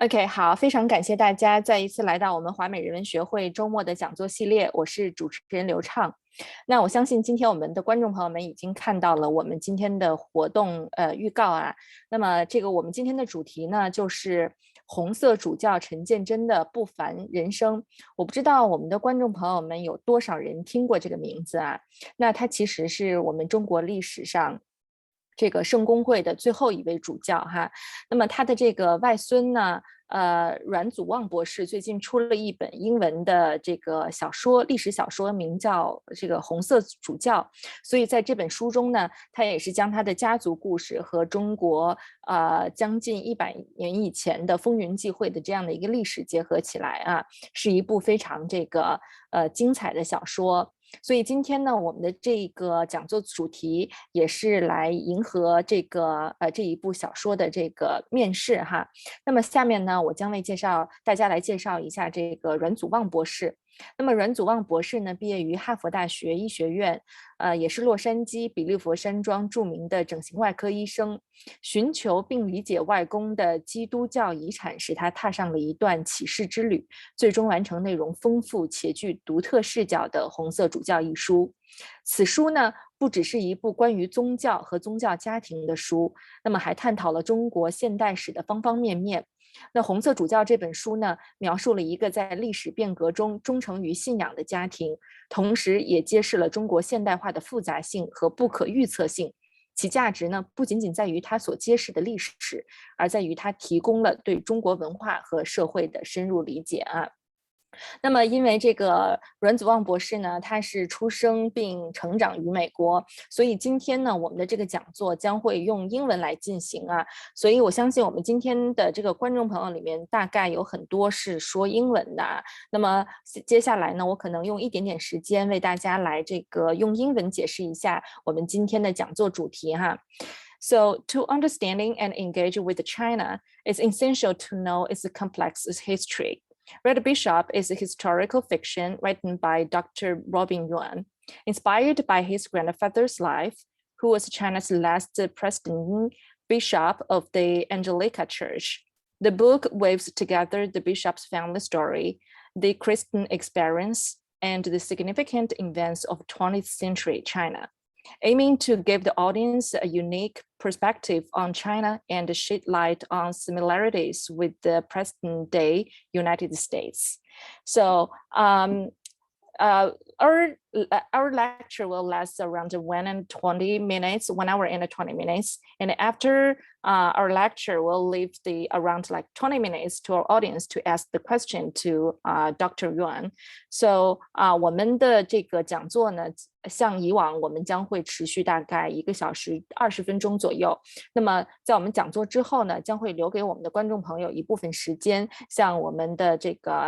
OK， 好，非常感谢大家再一次来到我们华美人文学会周末的讲座系列，我是主持人刘畅。那我相信今天我们的观众朋友们已经看到了我们今天的活动预告啊。那么我们今天的主题呢，就是红色主教陈建真的不凡人生。我不知道我们的观众朋友们有多少人听过这个名字啊？那他其实是我们中国历史上这个圣公会的最后一位主教哈。那么他的这个外孙呢，阮祖望博士最近出了一本英文的这个小说，历史小说，名叫这个《红色主教》。所以在这本书中呢，他也是将他的家族故事和中国将近100年以前的风云际会的这样的一个历史结合起来啊，是一部非常精彩的小说。所以今天呢，我们的这个讲座主题也是来迎合这一部小说的这个面世哈。那么下面呢，我将为大家来介绍一下这个阮祖望博士。那么阮祖望博士呢，毕业于哈佛大学医学院，也是洛杉矶比利佛山庄著名的整形外科医生。寻求并理解外公的基督教遗产，使他踏上了一段启示之旅，最终完成内容丰富且具独特视角的《红色主教》一书。此书呢，不只是一部关于宗教和宗教家庭的书，那么还探讨了中国现代史的方方面面。那《红色主教》这本书呢，描述了一个在历史变革中忠诚于信仰的家庭，同时也揭示了中国现代化的复杂性和不可预测性。其价值呢，不仅仅在于它所揭示的历史，而在于它提供了对中国文化和社会的深入理解啊。那么因为这个阮祖望博士呢，他是出生并成长于美国，所以今天呢，我们的这个讲座将会用英文来进行啊。所以我相信我们今天的这个观众朋友里面，大概有很多是说英文的。那么接下来呢，我可能用一点点时间为大家来用英文解释一下我们今天的讲座主题哈。So, to understanding and engage with China, it's essential to know its complex history. Red Bishop is a historical fiction written by Dr. Robin Yuan, inspired by his grandfather's life, who was China's last president bishop of the Angelica Church. The book weaves together the bishop's family story, the Christian experience, and the significant events of 20th century China, aiming to give the audience a unique perspective on China and shed light on similarities with the present-day United States. So our lecture will last around 1 hour and 20 minutes. And after our lecture, we'll leave around 20 minutes to our audience to ask the question to Dr. Yuan. So 我们的这个讲座呢，像以往我们将会持续大概1个小时20分钟左右。那么在我们讲座之后呢，将会留给我们的观众朋友一部分时间，向我们的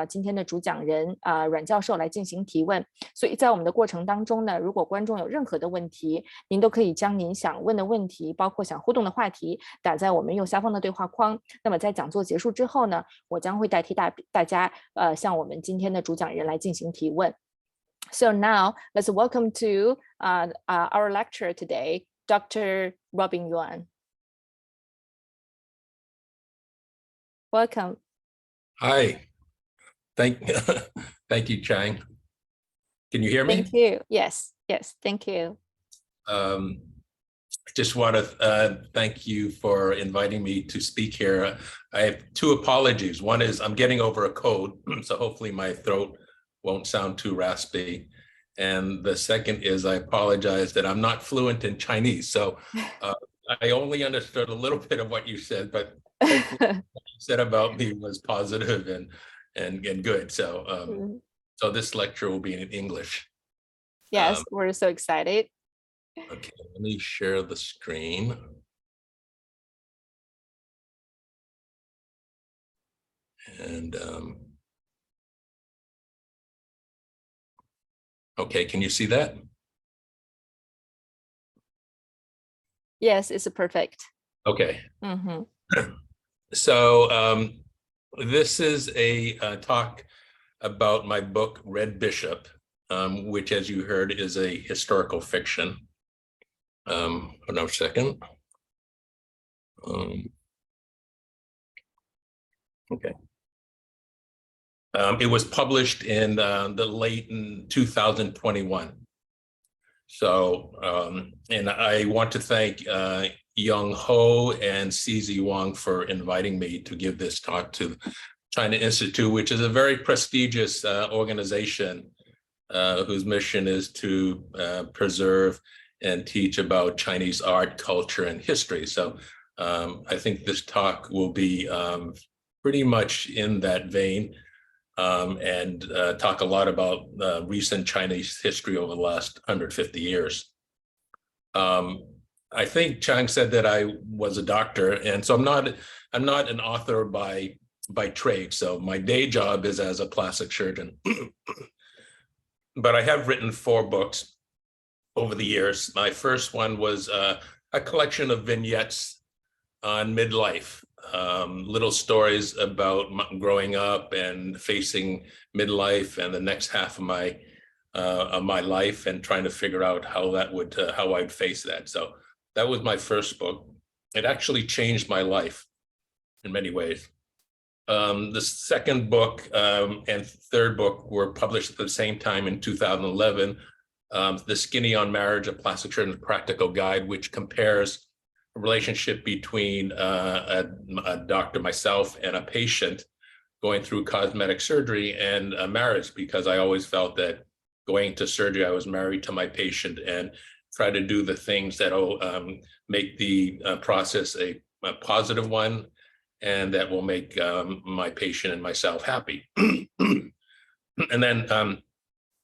今天的主讲人阮教授来进行提问。所以在我们的过程当中呢，如果观众有任何的问题，您都可以将您想问的问题，包括想互动的话题，打在我们右下方的对话框。那么在讲座结束之后呢，我将会代替大家向我们今天的主讲人来进行提问。So now let's welcome to our lecturer today, Dr. Robin Yuan. Welcome. Hi. Thank you, Chang. Can you hear me? Thank you. Yes, thank you. Just want to thank you for inviting me to speak here. I have 2 apologies. One is I'm getting over a cold, so hopefully my throat won't sound too raspy. And the second is I apologize that I'm not fluent in Chinese. So I only understood a little bit of what you said, but hopefully what you said about me was positive and good. So so this lecture will be in English. Yes, we're so excited. Okay, let me share the screen. And okay, can you see that? Yes, it's perfect. Okay. So this is a talk about my book, Red Bishop, which, as you heard, is a historical fiction. Hold on a second. Okay. It was published in the late in 2021. So, and I want to thank Young Ho and CZ Wang for inviting me to give this talk to China Institute, which is a very prestigious organization whose mission is to preserve and teach about Chinese art, culture, and history. So I think this talk will be pretty much in that vein, and talk a lot about recent Chinese history over the last 150 years. I think Chang said that I was a doctor, and so I'm not an author by trade. So my day job is as a plastic surgeon. But I have written 4 books over the years. My first one was a collection of vignettes on midlife, little stories about growing up and facing midlife and the next half of my life, and trying to figure out how I'd face that. So that was my first book. It actually changed my life in many ways. The second book and third book were published at the same time in 2011. The Skinny on Marriage, a Plastic Surgeon's Practical Guide, which compares a relationship between a doctor, myself, and a patient going through cosmetic surgery and a marriage, because I always felt that going to surgery, I was married to my patient, and try to do the things that make the process a positive one, and that will make my patient and myself happy. And then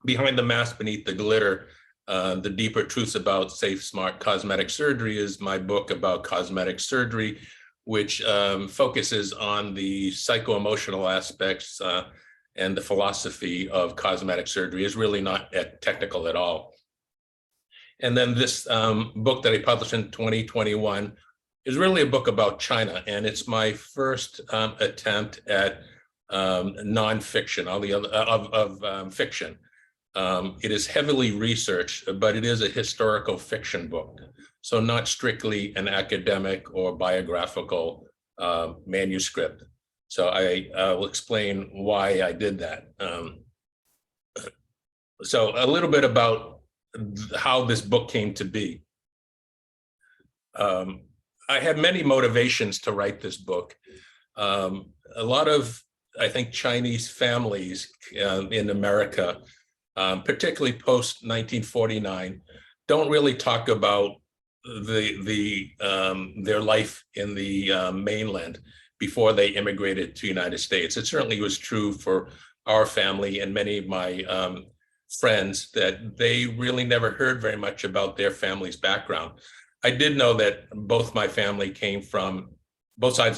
Behind the Mask, Beneath the Glitter, The Deeper Truths About Safe, Smart Cosmetic Surgery is my book about cosmetic surgery, which focuses on the psycho-emotional aspects and the philosophy of cosmetic surgery. Is really not technical at all. And then this book that I published in 2021 is really a book about China, and it's my first attempt at nonfiction, all the other of fiction. It is heavily researched, but it is a historical fiction book, so not strictly an academic or biographical manuscript. So I will explain why I did that. So a little bit about how this book came to be. I had many motivations to write this book. A lot of, I think, Chinese families in America, particularly post 1949, don't really talk about their life in the mainland before they immigrated to the United States. It certainly was true for our family and many of my friends, that they really never heard very much about their family's background. I did know that both sides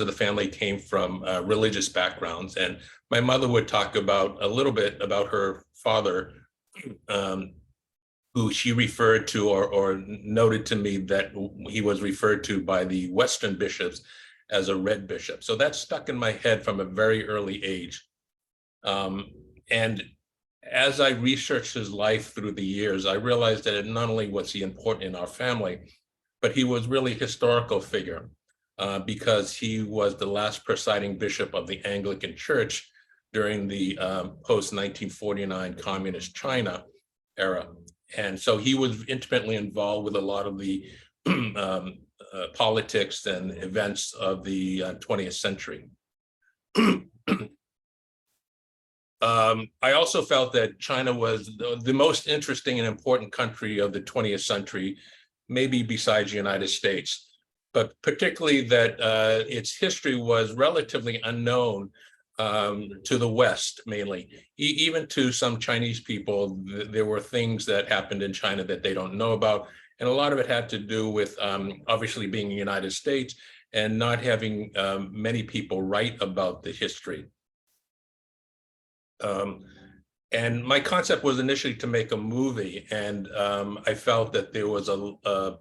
of the family came from religious backgrounds, and my mother would talk about a little bit about her father, who she referred to or noted to me that he was referred to by the Western bishops as a red bishop. So that stuck in my head from a very early age. And as I researched his life through the years, I realized that not only was he important in our family, but he was really a historical figure, because he was the last presiding bishop of the Anglican Church during the post-1949 communist China era. And so he was intimately involved with a lot of the politics and events of the 20th century. I also felt that China was the most interesting and important country of the 20th century, maybe besides the United States, but particularly that its history was relatively unknown to the West, mainly. Even to some Chinese people, there were things that happened in China that they don't know about. And a lot of it had to do with obviously being in the United States and not having many people write about the history. And my concept was initially to make a movie, and I felt that there was a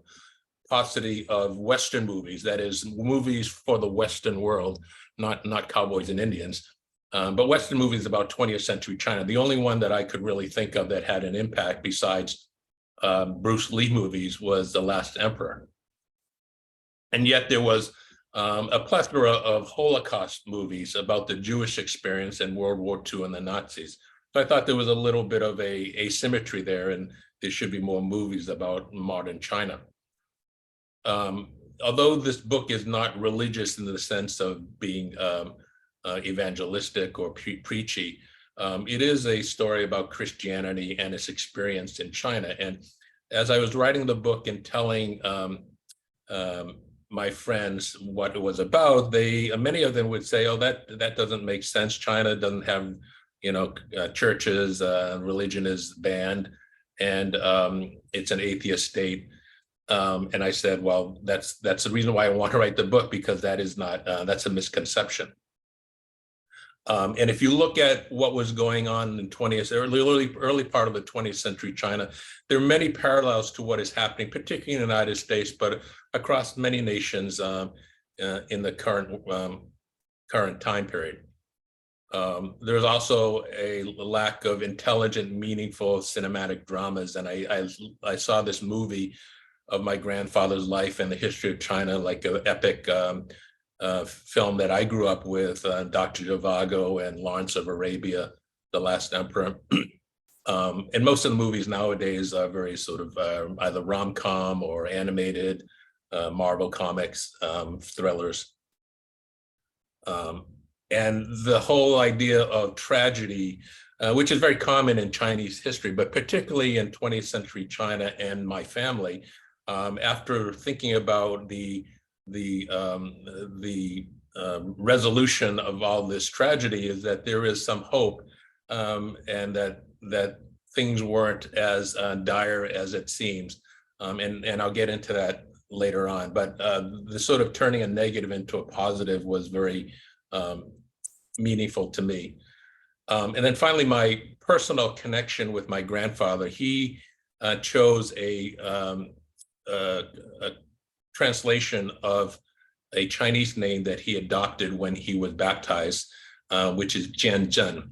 paucity of Western movies, that is, movies for the Western world, not cowboys and Indians, But Western movies about 20th century China. The only one that I could really think of that had an impact besides Bruce Lee movies was The Last Emperor. And yet there was a plethora of Holocaust movies about the Jewish experience in World War II and the Nazis. So I thought there was a little bit of a asymmetry there, and there should be more movies about modern China. Although this book is not religious in the sense of being evangelistic or preachy, it is a story about Christianity and its experience in China. And as I was writing the book and telling my friends what it was about, many of them would say, "Oh, that doesn't make sense. China doesn't have, churches. Religion is banned, and it's an atheist state." And I said, "Well, that's the reason why I want to write the book, because that is not that's a misconception." And if you look at what was going on in early part of the 20th century China, there are many parallels to what is happening, particularly in the United States, but across many nations in the current time period. There's also a lack of intelligent, meaningful cinematic dramas, and I saw this movie of my grandfather's life and the history of China, like an epic film that I grew up with, Dr. Zhivago and Lawrence of Arabia, The Last Emperor. And most of the movies nowadays are very sort of either rom-com or animated, Marvel comics, thrillers. And the whole idea of tragedy, which is very common in Chinese history, but particularly in 20th century China and my family, after thinking about the resolution of all this tragedy, is that there is some hope, and that things weren't as dire as it seems, and I'll get into that later on. But the sort of turning a negative into a positive was very meaningful to me. And then finally, my personal connection with my grandfather. He chose a translation of a Chinese name that he adopted when he was baptized, which is Jian Zhen,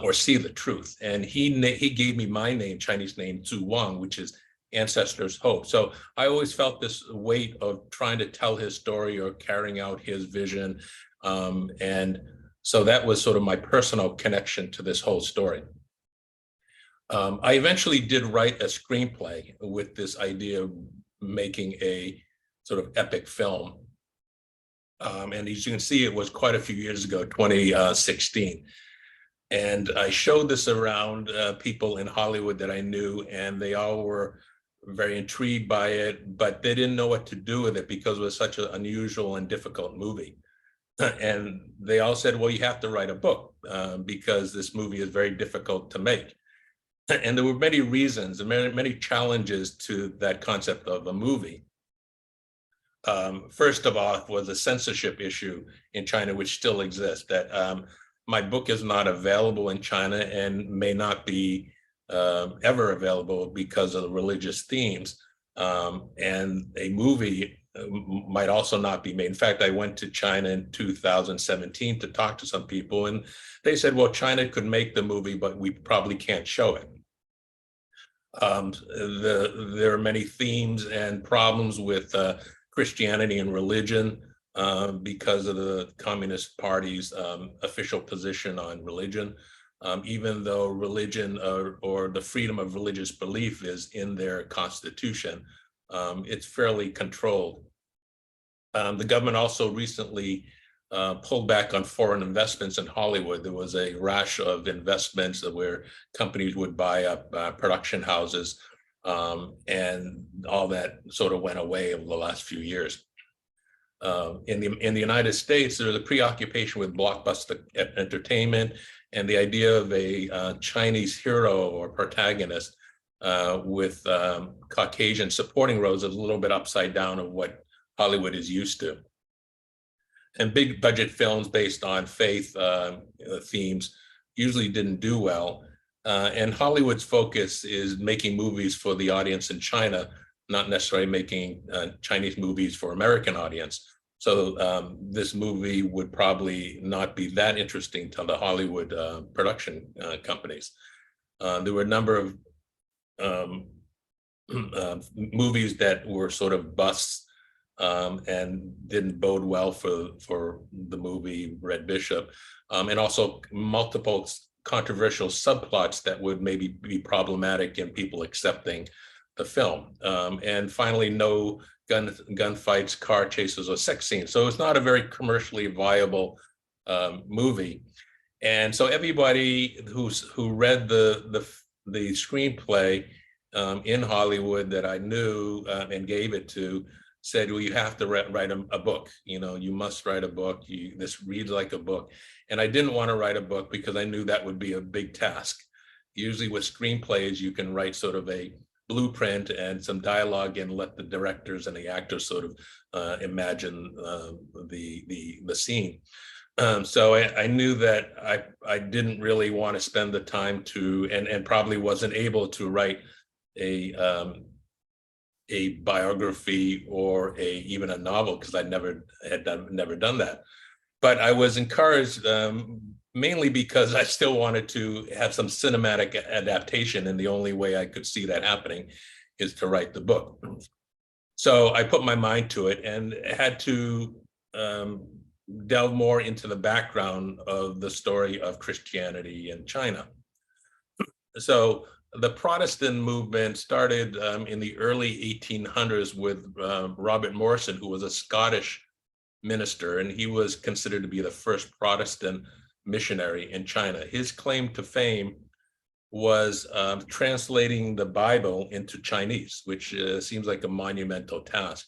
or See the Truth. And he gave me my name, Chinese name, Zhu Wang, which is Ancestors' Hope. So I always felt this weight of trying to tell his story or carrying out his vision. And so that was sort of my personal connection to this whole story. I eventually did write a screenplay with this idea of making a sort of epic film. And as you can see, it was quite a few years ago, 2016. And I showed this around people in Hollywood that I knew, and they all were very intrigued by it, but they didn't know what to do with it because it was such an unusual and difficult movie. And they all said, "Well, you have to write a book because this movie is very difficult to make." And there were many reasons and many challenges to that concept of a movie. First of all, was a censorship issue in China, which still exists, that my book is not available in China and may not be ever available because of the religious themes. And a movie might also not be made. In fact, I went to China in 2017 to talk to some people, and they said, "Well, China could make the movie, but we probably can't show it." There are many themes and problems with Christianity and religion because of the Communist Party's official position on religion. Even though religion or the freedom of religious belief is in their constitution, it's fairly controlled. The government also recently pulled back on foreign investments in Hollywood. There was a rash of investments where companies would buy up production houses, and all that sort of went away over the last few years. In the United States, there's a preoccupation with blockbuster entertainment, and the idea of a Chinese hero or protagonist with Caucasian supporting roles is a little bit upside down of what Hollywood is used to. And big budget films based on faith themes usually didn't do well. And Hollywood's focus is making movies for the audience in China, not necessarily making Chinese movies for American audience. So this movie would probably not be that interesting to the Hollywood production companies. There were a number of movies that were sort of busts and didn't bode well for the movie Red Bishop, and also multiple controversial subplots that would maybe be problematic in people accepting the film. And finally, no gunfights, car chases, or sex scenes. So it's not a very commercially viable movie. And so everybody who read the screenplay in Hollywood that I knew and gave it to said, well, you have to write a book. You know, you must write a book. This reads like a book. And I didn't want to write a book because I knew that would be a big task. Usually with screenplays, you can write sort of a blueprint and some dialogue and let the directors and the actors sort of imagine the scene. So I knew that I didn't really want to spend the time to, and probably wasn't able to write a biography or even a novel, because I never done that. But I was encouraged mainly because I still wanted to have some cinematic adaptation, and the only way I could see that happening is to write the book. So I put my mind to it and had to delve more into the background of the story of Christianity in China. So the Protestant movement started in the early 1800s with Robert Morrison, who was a Scottish minister, and he was considered to be the first Protestant missionary in China. His claim to fame was translating the Bible into Chinese, which seems like a monumental task.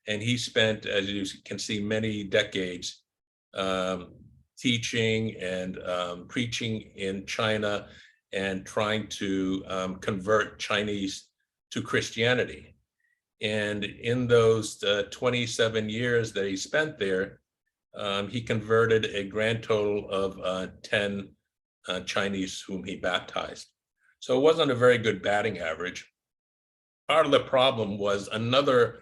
And he spent, as you can see, many decades teaching and preaching in China and trying to convert Chinese to Christianity. And in those 27 years that he spent there, he converted a grand total of 10 Chinese whom he baptized. So it wasn't a very good batting average. Part of the problem was another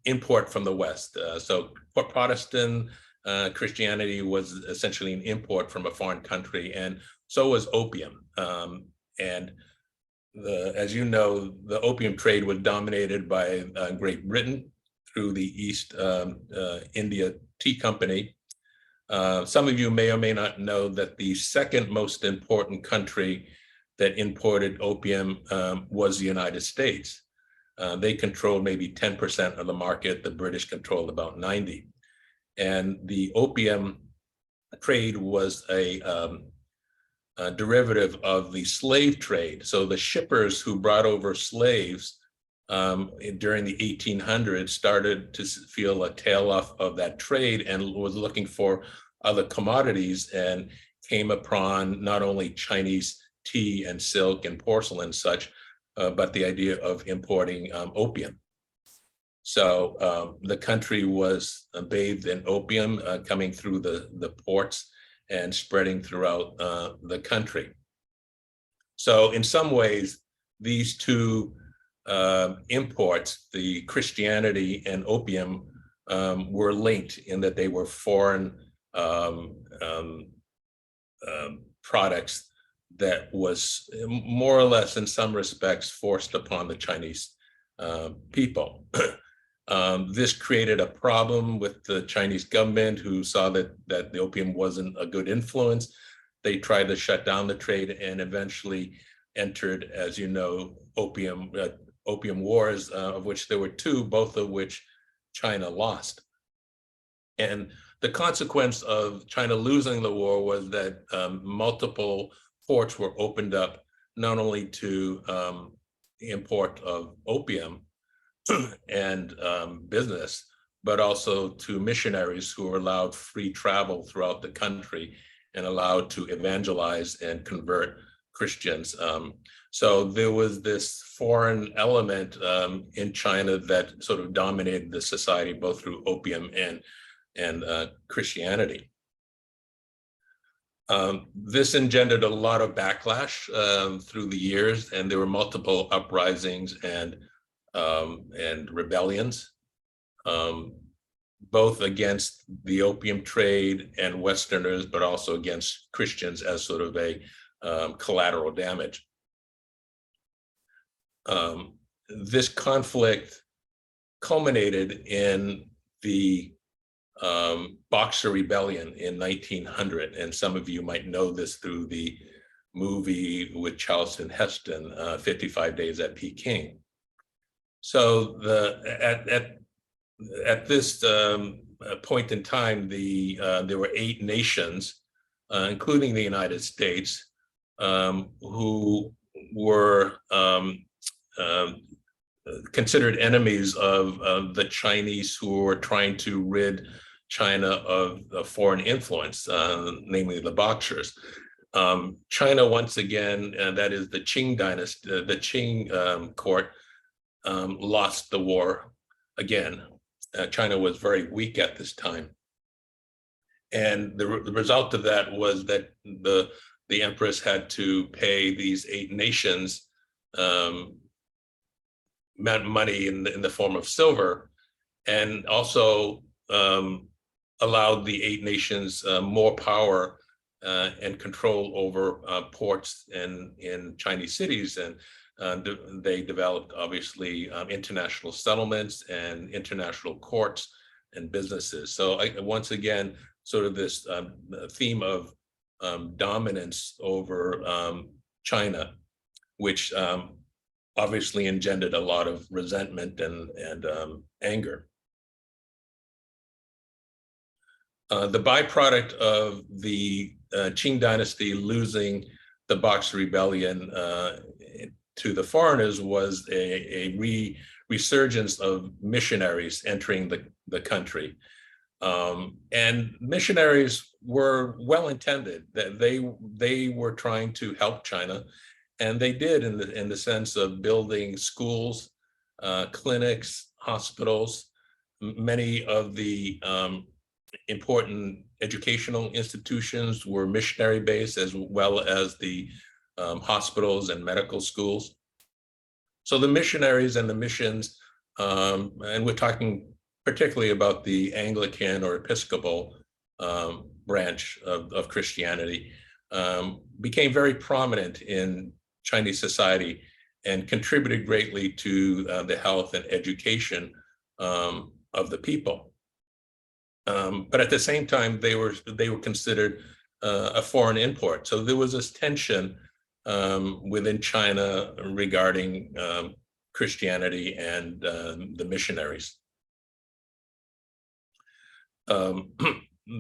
import from the West. So for Protestant Christianity was essentially an import from a foreign country, and so was opium. And as you know, the opium trade was dominated by Great Britain through the East India Tea Company. Some of you may or may not know that the second most important country that imported opium was the United States. They controlled maybe 10% of the market. The British controlled about 90%. And the opium trade was a derivative of the slave trade. So the shippers who brought over slaves during the 1800s started to feel a tail off of that trade and was looking for other commodities, and came upon not only Chinese tea and silk and porcelain and such, but the idea of importing opium. So the country was bathed in opium coming through the ports and spreading throughout the country. So in some ways, these two imports, the Christianity and opium, were linked in that they were foreign products that was more or less, in some respects, forced upon the Chinese people. This created a problem with the Chinese government, who saw that the opium wasn't a good influence. They tried to shut down the trade and eventually entered, as you know, opium wars, of which there were two, both of which China lost. And the consequence of China losing the war was that multiple ports were opened up, not only to import of opium and business, but also to missionaries who were allowed free travel throughout the country and allowed to evangelize and convert Christians. So there was this foreign element in China that sort of dominated the society, both through opium and Christianity. This engendered a lot of backlash through the years, and there were multiple uprisings and rebellions. both against the opium trade and Westerners, but also against Christians as sort of a collateral damage. This conflict culminated in the Boxer Rebellion in 1900, and some of you might know this through the movie with Charlton Heston, 55 Days at Peking. So at this point in time, there were 8 nations, including the United States, who were considered enemies of the Chinese, who were trying to rid China of foreign influence, namely the Boxers. China, once again, that is the Qing dynasty, the Qing court, lost the war again. China was very weak at this time. And the result of that was that the empress had to pay these 8 nations money in the form of silver, and also allowed the 8 nations more power and control over ports in Chinese cities. And they developed, obviously, international settlements and international courts and businesses. So once again, sort of this theme of dominance over China, which obviously engendered a lot of resentment and anger. The byproduct of the Qing dynasty losing the Boxer Rebellion to the foreigners was a resurgence of missionaries entering the country. And missionaries were well-intended. They were trying to help China, and they did in the sense of building schools, clinics, hospitals. Many of the important educational institutions were missionary-based, as well as the hospitals and medical schools. So the missionaries and the missions, and we're talking particularly about the Anglican or Episcopal branch of Christianity, became very prominent in Chinese society and contributed greatly to the health and education of the people. But at the same time, they were considered a foreign import. So there was this tension within China regarding Christianity and the missionaries.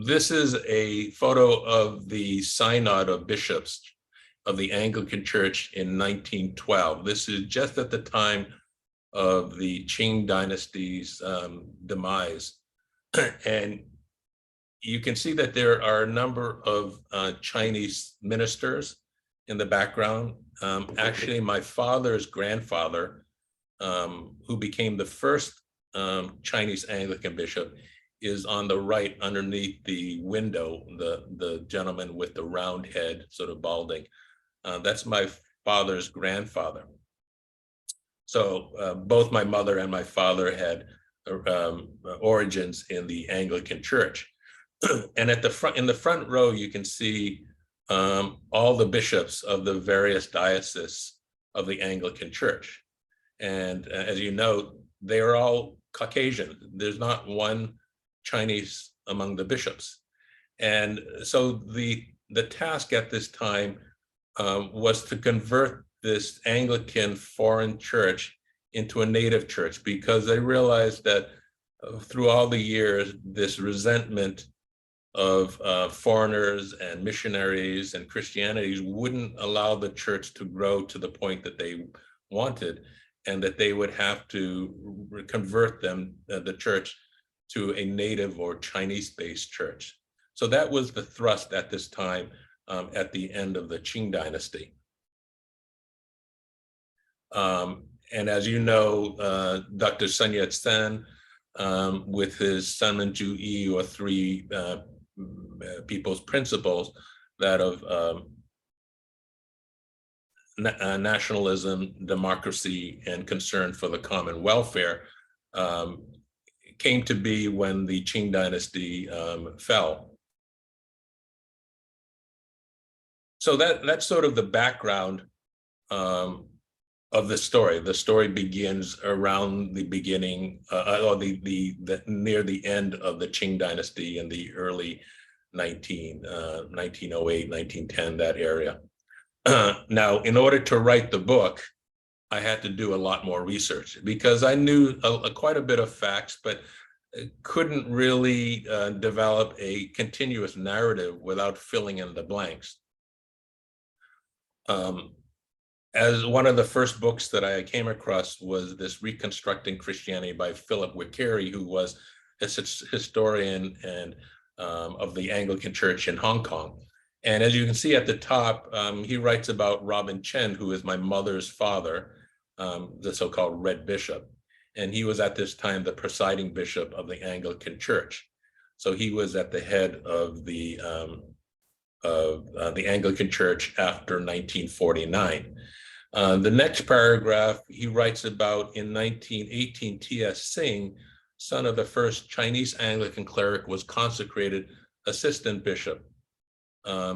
This is a photo of the synod of bishops of the Anglican Church in 1912. This is just at the time of the Qing dynasty's demise. And you can see that there are a number of Chinese ministers in the background. Actually, my father's grandfather, who became the first Chinese Anglican bishop, is on the right underneath the window, the gentleman with the round head, sort of balding. That's my father's grandfather. So both my mother and my father had origins in the Anglican Church. And at the front, in the front row, you can see all the bishops of the various dioceses of the Anglican Church. And as you know, they are all Caucasian. There's not one Chinese among the bishops. And so the task at this time was to convert this Anglican foreign church into a native church, because they realized that through all the years, this resentment of foreigners and missionaries and Christianities wouldn't allow the church to grow to the point that they wanted, and that they would have to convert them, the church, to a native or Chinese-based church. So that was the thrust at this time at the end of the Qing dynasty. And as you know, Dr. Sun Yat-sen, with his Sanmen Ju-yi, or 3 people's principles, that of nationalism, democracy, and concern for the common welfare, came to be when the Qing dynasty fell. So that's sort of the background of the story. The story begins around the beginning, or the near the end of the Qing dynasty in the early 1908, 1910, that area. Now, in order to write the book, I had to do a lot more research because I knew quite a bit of facts, but couldn't really develop a continuous narrative without filling in the blanks. As one of the first books that I came across was this Reconstructing Christianity by Philip Wickery, who was a historian and of the Anglican Church in Hong Kong. And as you can see at the top, he writes about Robin Chen, who is my mother's father, the so-called Red Bishop. And he was at this time the presiding bishop of the Anglican Church. So he was at the head of the Anglican Church after 1949. The next paragraph, he writes about in 1918, T.S. Singh, son of the first Chinese Anglican cleric, was consecrated assistant bishop.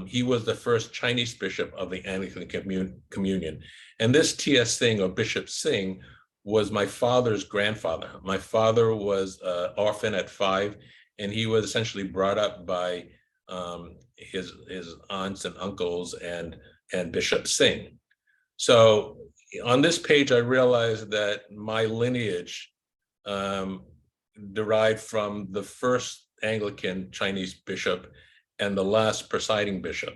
He was the first Chinese bishop of the Anglican Communion. And this T.S. Singh, or Bishop Singh, was my father's grandfather. My father was orphan at 5, and he was essentially brought up by his aunts and uncles and Bishop Singh. So on this page, I realized that my lineage derived from the first Anglican Chinese bishop and the last presiding bishop.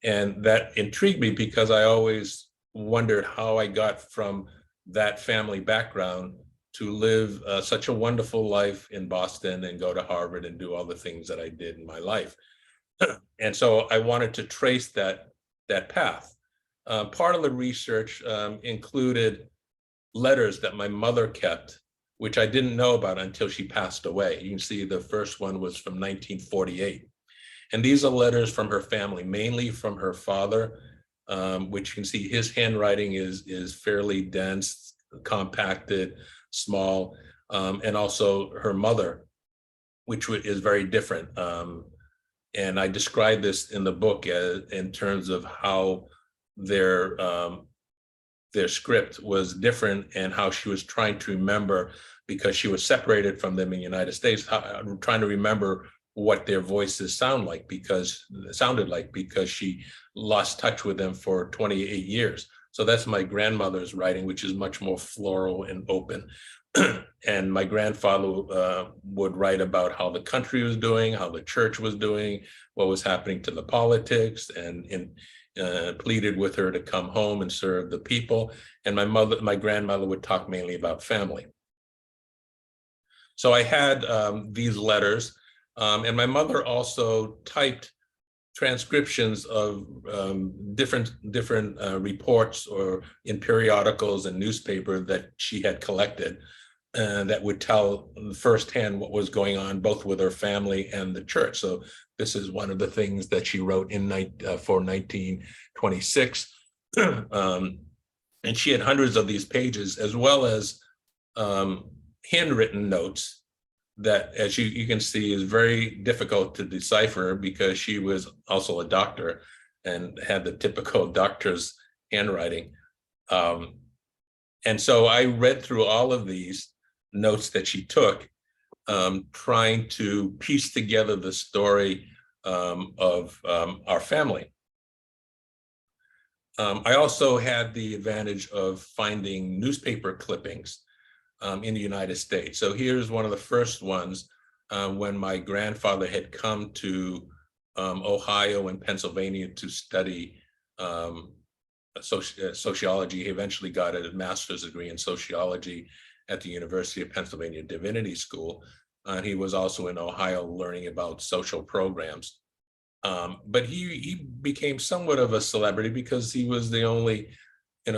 And that intrigued me because I always wondered how I got from that family background to live such a wonderful life in Boston and go to Harvard and do all the things that I did in my life. And so I wanted to trace that path. Part of the research included letters that my mother kept, which I didn't know about until she passed away. You can see the first one was from 1948. And these are letters from her family, mainly from her father, which you can see his handwriting is fairly dense, compacted, small, and also her mother, which is very different. And I describe this in the book in terms of how their script was different and how she was trying to remember, because she was separated from them in the United States, trying to remember what their voices sounded like because she lost touch with them for 28 years. So that's my grandmother's writing, which is much more floral and open. And my grandfather would write about how the country was doing, how the church was doing, what was happening to the politics, and pleaded with her to come home and serve the people. And my grandmother would talk mainly about family. So I had these letters, and my mother also typed transcriptions of different reports or in periodicals and newspaper that she had collected that would tell firsthand what was going on both with her family and the church. So this is one of the things that she wrote for 1926. And she had hundreds of these pages, as well as handwritten notes that, as you can see, is very difficult to decipher because she was also a doctor and had the typical doctor's handwriting. And so I read through all of these notes that she took, trying to piece together the story of our family. I also had the advantage of finding newspaper clippings in the United States. So here's one of the first ones when my grandfather had come to Ohio and Pennsylvania to study sociology. He eventually got a master's degree in sociology at the University of Pennsylvania Divinity School. He was also in Ohio learning about social programs. But he became somewhat of a celebrity because he was the only,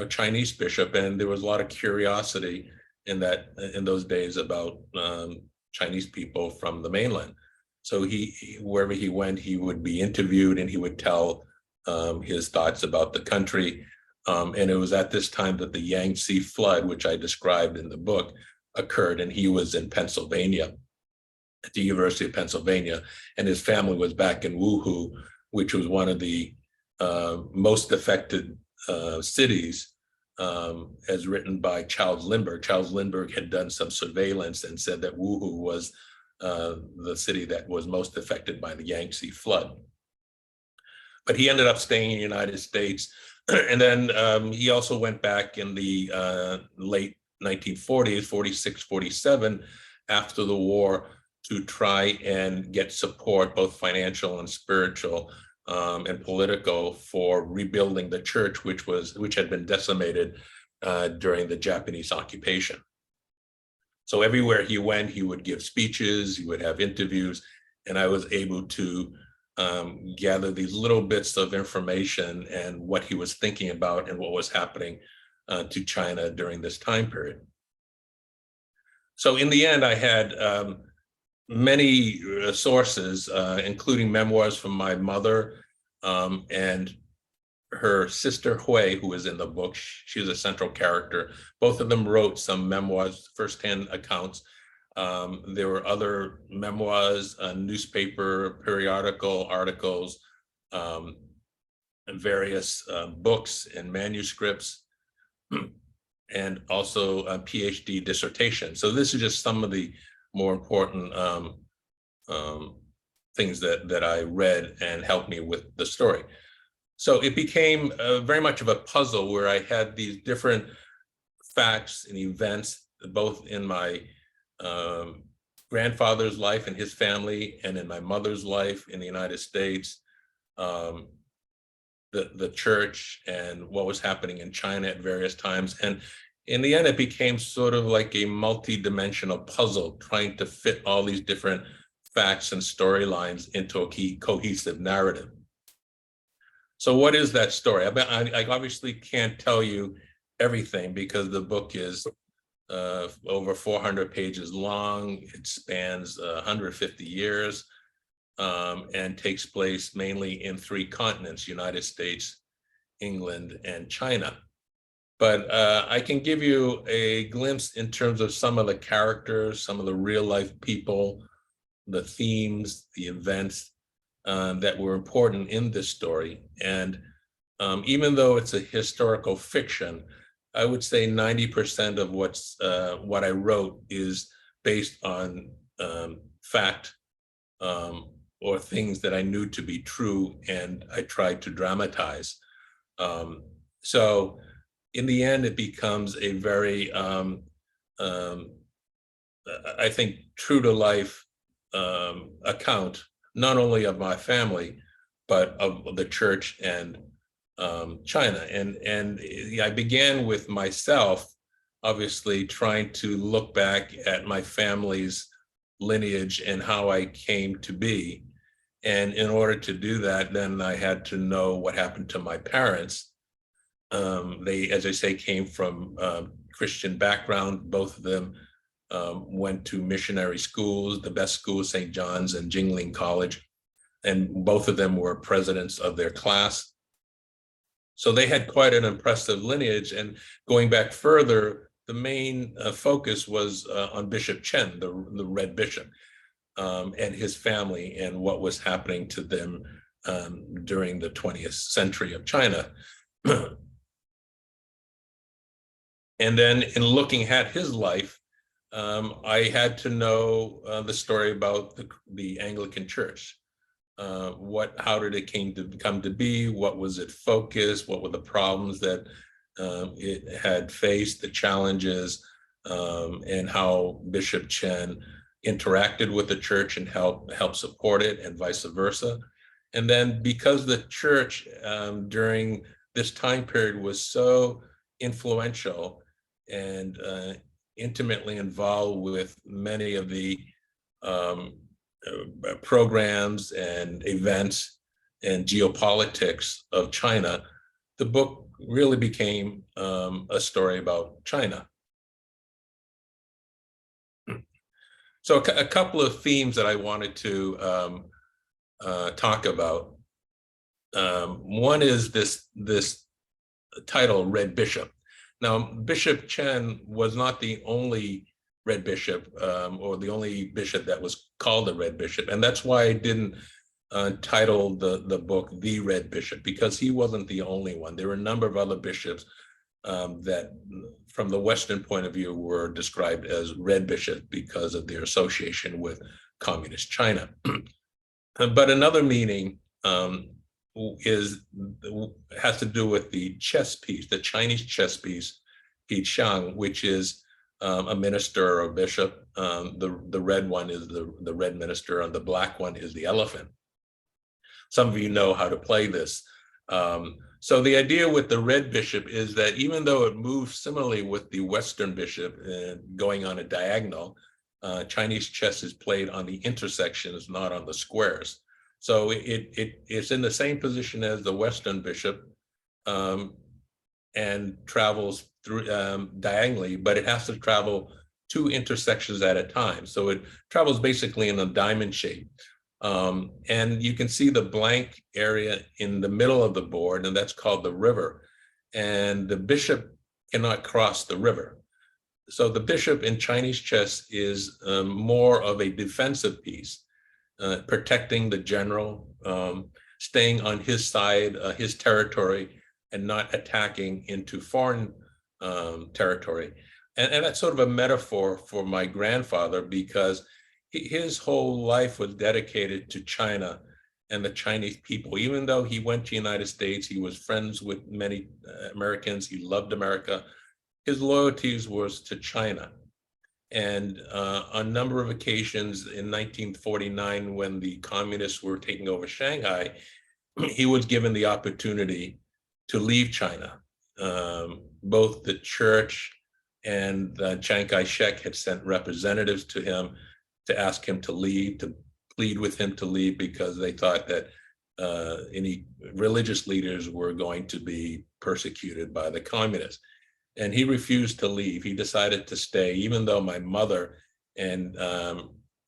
Chinese bishop, and there was a lot of curiosity in those days about Chinese people from the mainland. So wherever he went, he would be interviewed and he would tell his thoughts about the country. And it was at this time that the Yangtze flood, which I described in the book, occurred, and he was in Pennsylvania, at the University of Pennsylvania, and his family was back in Wuhu, which was one of the most affected cities, as written by Charles Lindbergh. Charles Lindbergh had done some surveillance and said that Wuhu was the city that was most affected by the Yangtze flood. But he ended up staying in the United States. And then he also went back in the late 1940s, 46, 47, after the war, to try and get support, both financial and spiritual and political, for rebuilding the church, which had been decimated during the Japanese occupation. So everywhere he went, he would give speeches, he would have interviews, and I was able to gather these little bits of information and what he was thinking about and what was happening to China during this time period. So in the end, I had many sources, including memoirs from my mother and her sister Hui, who is in the book. She was a central character. Both of them wrote some memoirs, firsthand accounts. There were other memoirs, newspaper, periodical articles, and various books and manuscripts, and also a PhD dissertation. So this is just some of the more important things that I read and helped me with the story. So it became very much of a puzzle where I had these different facts and events, both in my grandfather's life and his family, and in my mother's life in the United States, the church, and what was happening in China at various times. And in the end, it became sort of like a multi-dimensional puzzle, trying to fit all these different facts and storylines into a cohesive narrative. So what is that story? I obviously can't tell you everything because the book is over 400 pages long. It spans 150 years and takes place mainly in 3 continents: United States, England, and China. But I can give you a glimpse in terms of some of the characters, some of the real life people, the themes, the events that were important in this story. And even though it's a historical fiction, I would say 90% of what I wrote is based on fact or things that I knew to be true, and I tried to dramatize. So in the end, it becomes a very, I think, true to life account, not only of my family, but of the church and China. And I began with myself, obviously, trying to look back at my family's lineage and how I came to be. And in order to do that, then I had to know what happened to my parents. They, as I say, came from Christian background. Both of them went to missionary schools, the best schools, St. John's and Jingling College. And both of them were presidents of their class. So they had quite an impressive lineage. And going back further, the main focus was on Bishop Chen, the Red Bishop, and his family, and what was happening to them during the 20th century of China. And then in looking at his life, I had to know the story about the Anglican Church. How did it come to be? What was its focus? What were the problems that it had faced, the challenges, and how Bishop Chen interacted with the church and helped support it, and vice versa. And then because the church during this time period was so influential and intimately involved with many of the programs and events and geopolitics of China, the book really became a story about China. So a couple of themes that I wanted to talk about. One is this title, Red Bishop. Now, Bishop Chen was not the only red bishop, or the only bishop that was called a red bishop. And that's why I didn't title the book The Red Bishop, because he wasn't the only one. There were a number of other bishops that from the Western point of view were described as red bishops because of their association with communist China. But another meaning has to do with the chess piece, the Chinese chess piece, Pi Xiang, which is a minister or a bishop. The red one is the red minister, and the black one is the elephant. Some of you know how to play this. So the idea with the red bishop is that even though it moves similarly with the Western bishop going on a diagonal, Chinese chess is played on the intersections, not on the squares. So it's in the same position as the Western bishop and travels through diagonally, but it has to travel 2 intersections at a time. So it travels basically in a diamond shape. And you can see the blank area in the middle of the board, and that's called the river. And the bishop cannot cross the river. So the bishop in Chinese chess is more of a defensive piece, protecting the general, staying on his side, his territory, and not attacking into foreign territory. And that's sort of a metaphor for my grandfather, because his whole life was dedicated to China and the Chinese people. Even though he went to the United States, he was friends with many Americans, he loved America, his loyalties was to China. And on a number of occasions in 1949, when the communists were taking over Shanghai, he was given the opportunity to leave China. Both the church and Chiang Kai-shek had sent representatives to him to ask him to leave, to plead with him to leave, because they thought that any religious leaders were going to be persecuted by the communists. And he refused to leave. He decided to stay, even though my mother and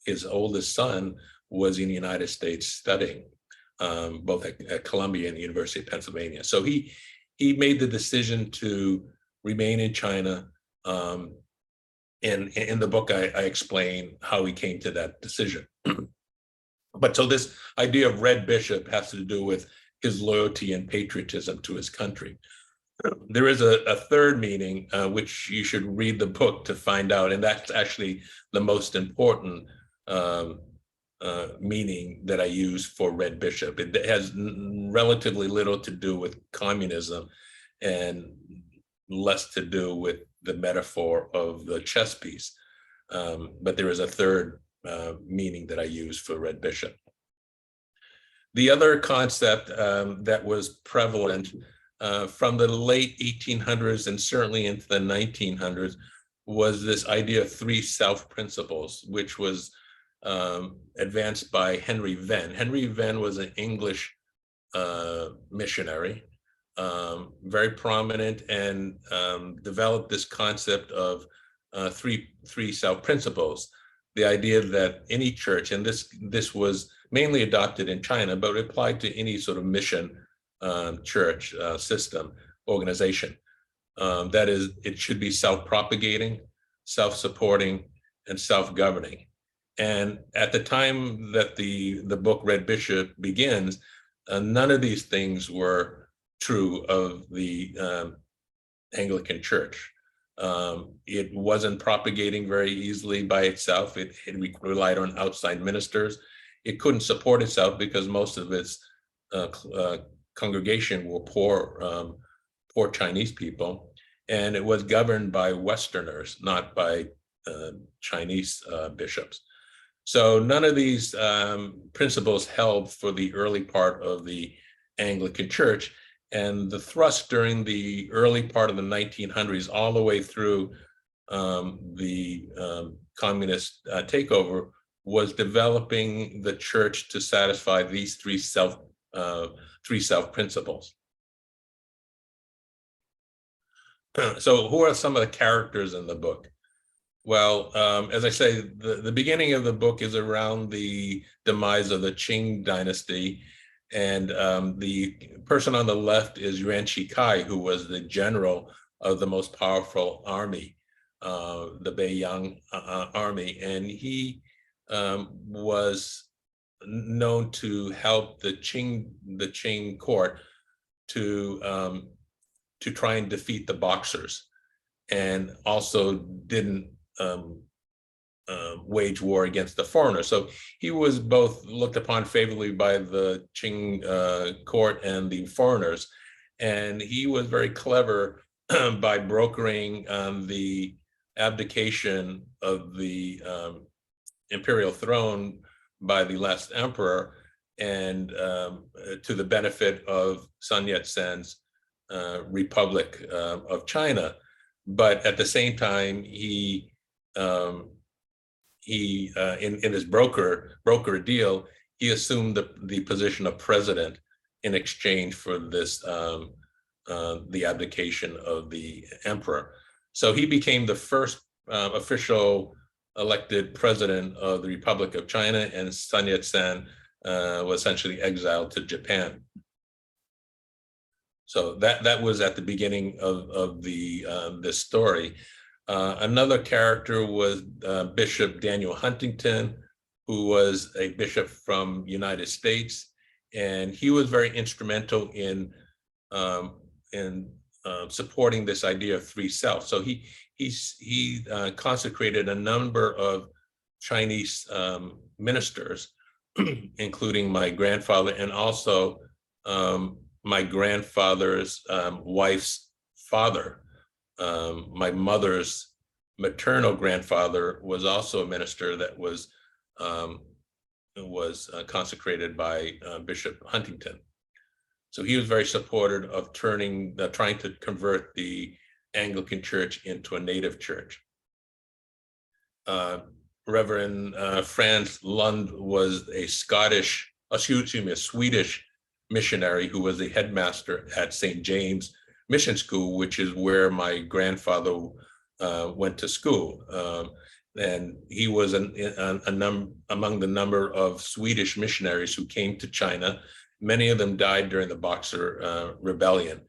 his oldest son was in the United States studying, both at Columbia and the University of Pennsylvania. So he made the decision to remain in China. And in the book, I explain how he came to that decision. But so this idea of red bishop has to do with his loyalty and patriotism to his country. There is a third meaning, which you should read the book to find out, and that's actually the most important meaning that I use for red bishop. It has relatively little to do with communism and less to do with the metaphor of the chess piece. But there is a third meaning that I use for red bishop. The other concept that was prevalent from the late 1800s and certainly into the 1900s was this idea of 3 self-principles, which was advanced by Henry Venn. Henry Venn was an English missionary, very prominent, and developed this concept of three self-principles. The idea that any church, and this was mainly adopted in China, but applied to any sort of mission church system, organization. That is, it should be self-propagating, self-supporting, and self-governing. And at the time that the book Red Bishop begins, none of these things were true of the Anglican Church. It wasn't propagating very easily by itself. It relied on outside ministers. It couldn't support itself because most of its congregation were poor Chinese people, and it was governed by Westerners, not by Chinese bishops. So none of these principles held for the early part of the Anglican Church, and the thrust during the early part of the 1900s all the way through the communist takeover was developing the church to satisfy these three self-principles. So who are some of the characters in the book? Well, as I say, the beginning of the book is around the demise of the Qing dynasty. And the person on the left is Yuan Shikai, who was the general of the most powerful army the Beiyang army, and he was known to help the Qing court to try and defeat the Boxers, and also didn't wage war against the foreigners. So he was both looked upon favorably by the Qing court and the foreigners, and he was very clever by brokering the abdication of the imperial throne by the last emperor, and to the benefit of Sun Yat-sen's Republic of China. But at the same time, he in his broker deal, he assumed the position of president in exchange for this the abdication of the emperor. So he became the first official elected president of the Republic of China, and Sun Yat-sen was essentially exiled to Japan. So that was at the beginning of this story. Another character was Bishop Daniel Huntington, who was a bishop from United States, and he was very instrumental in supporting this idea of three selves. So he consecrated a number of Chinese ministers, including my grandfather, and also my grandfather's wife's father. My mother's maternal grandfather was also a minister that was consecrated by Bishop Huntington. So he was very supportive of trying to convert the Anglican Church into a native church. Reverend Franz Lund was a Swedish missionary who was a headmaster at St. James Mission School, which is where my grandfather went to school. And he was among the number of Swedish missionaries who came to China. Many of them died during the Boxer Rebellion,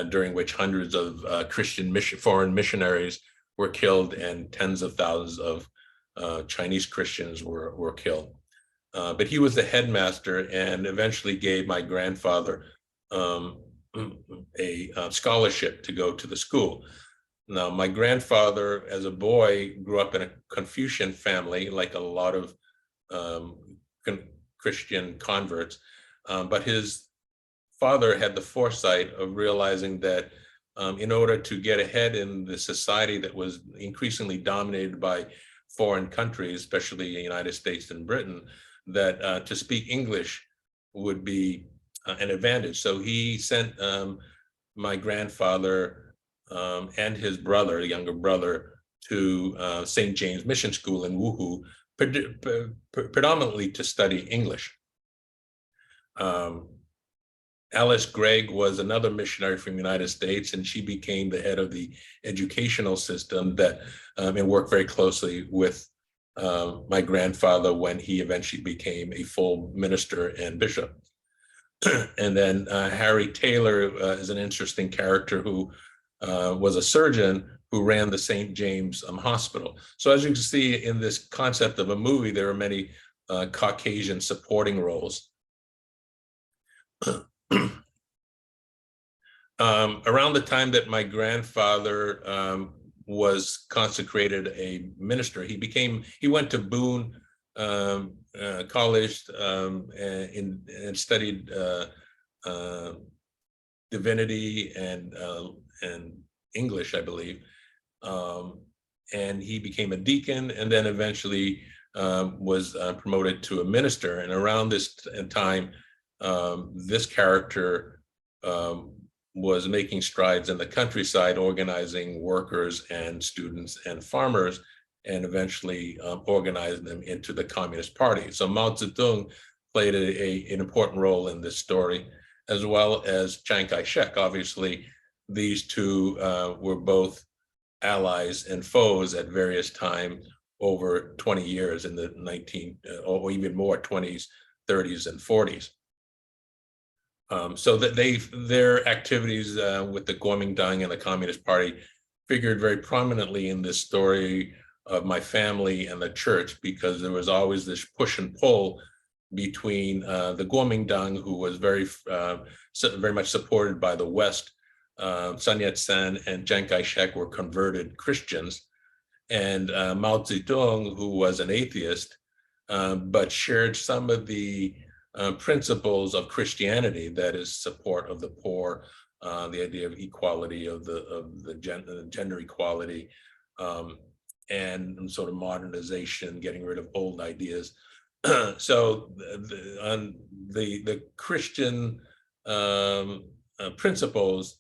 during which hundreds of foreign missionaries were killed, and tens of thousands of Chinese Christians were killed. But he was the headmaster and eventually gave my grandfather a scholarship to go to the school. Now, my grandfather, as a boy, grew up in a Confucian family, like a lot of Christian converts, but his father had the foresight of realizing that in order to get ahead in the society that was increasingly dominated by foreign countries, especially the United States and Britain, that to speak English would be an advantage. So he sent my grandfather and his brother, the younger brother, to St. James Mission School in Wuhu, predominantly to study English. Alice Gregg was another missionary from the United States, and she became the head of the educational system that and worked very closely with my grandfather when he eventually became a full minister and bishop. And then Harry Taylor is an interesting character who was a surgeon who ran the St. James Hospital. So as you can see in this concept of a movie, there are many Caucasian supporting roles. Around the time that my grandfather was consecrated a minister, he went to Boone College and studied divinity and English, I believe. And he became a deacon, and then eventually was promoted to a minister. And around this time, this character was making strides in the countryside, organizing workers and students and farmers, and eventually organized them into the Communist Party. So Mao Zedong played an important role in this story, as well as Chiang Kai-shek. Obviously, these two were both allies and foes at various times over 20 years in the or even more, 20s, 30s, and 40s. So that their activities with the Kuomintang and the Communist Party figured very prominently in this story of my family and the church, because there was always this push and pull between the Kuomintang, who was very much supported by the West. Sun Yat-sen and Chiang Kai-shek were converted Christians, and Mao Zedong, who was an atheist, but shared some of the principles of Christianity, that is, support of the poor, the idea of equality of the gender equality, and sort of modernization, getting rid of old ideas. So the Christian principles,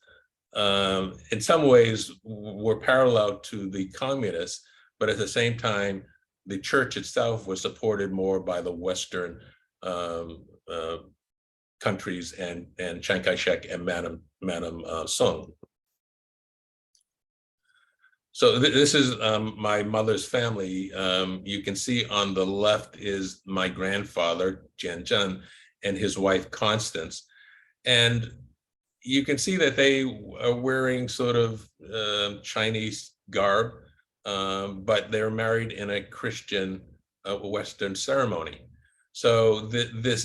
in some ways, were parallel to the communists, but at the same time, the church itself was supported more by the Western countries and Chiang Kai-shek and Madam Sung. So this is my mother's family. You can see on the left is my grandfather, Jian Zhen, and his wife, Constance. And you can see that they are wearing sort of Chinese garb, but they're married in a Christian Western ceremony. So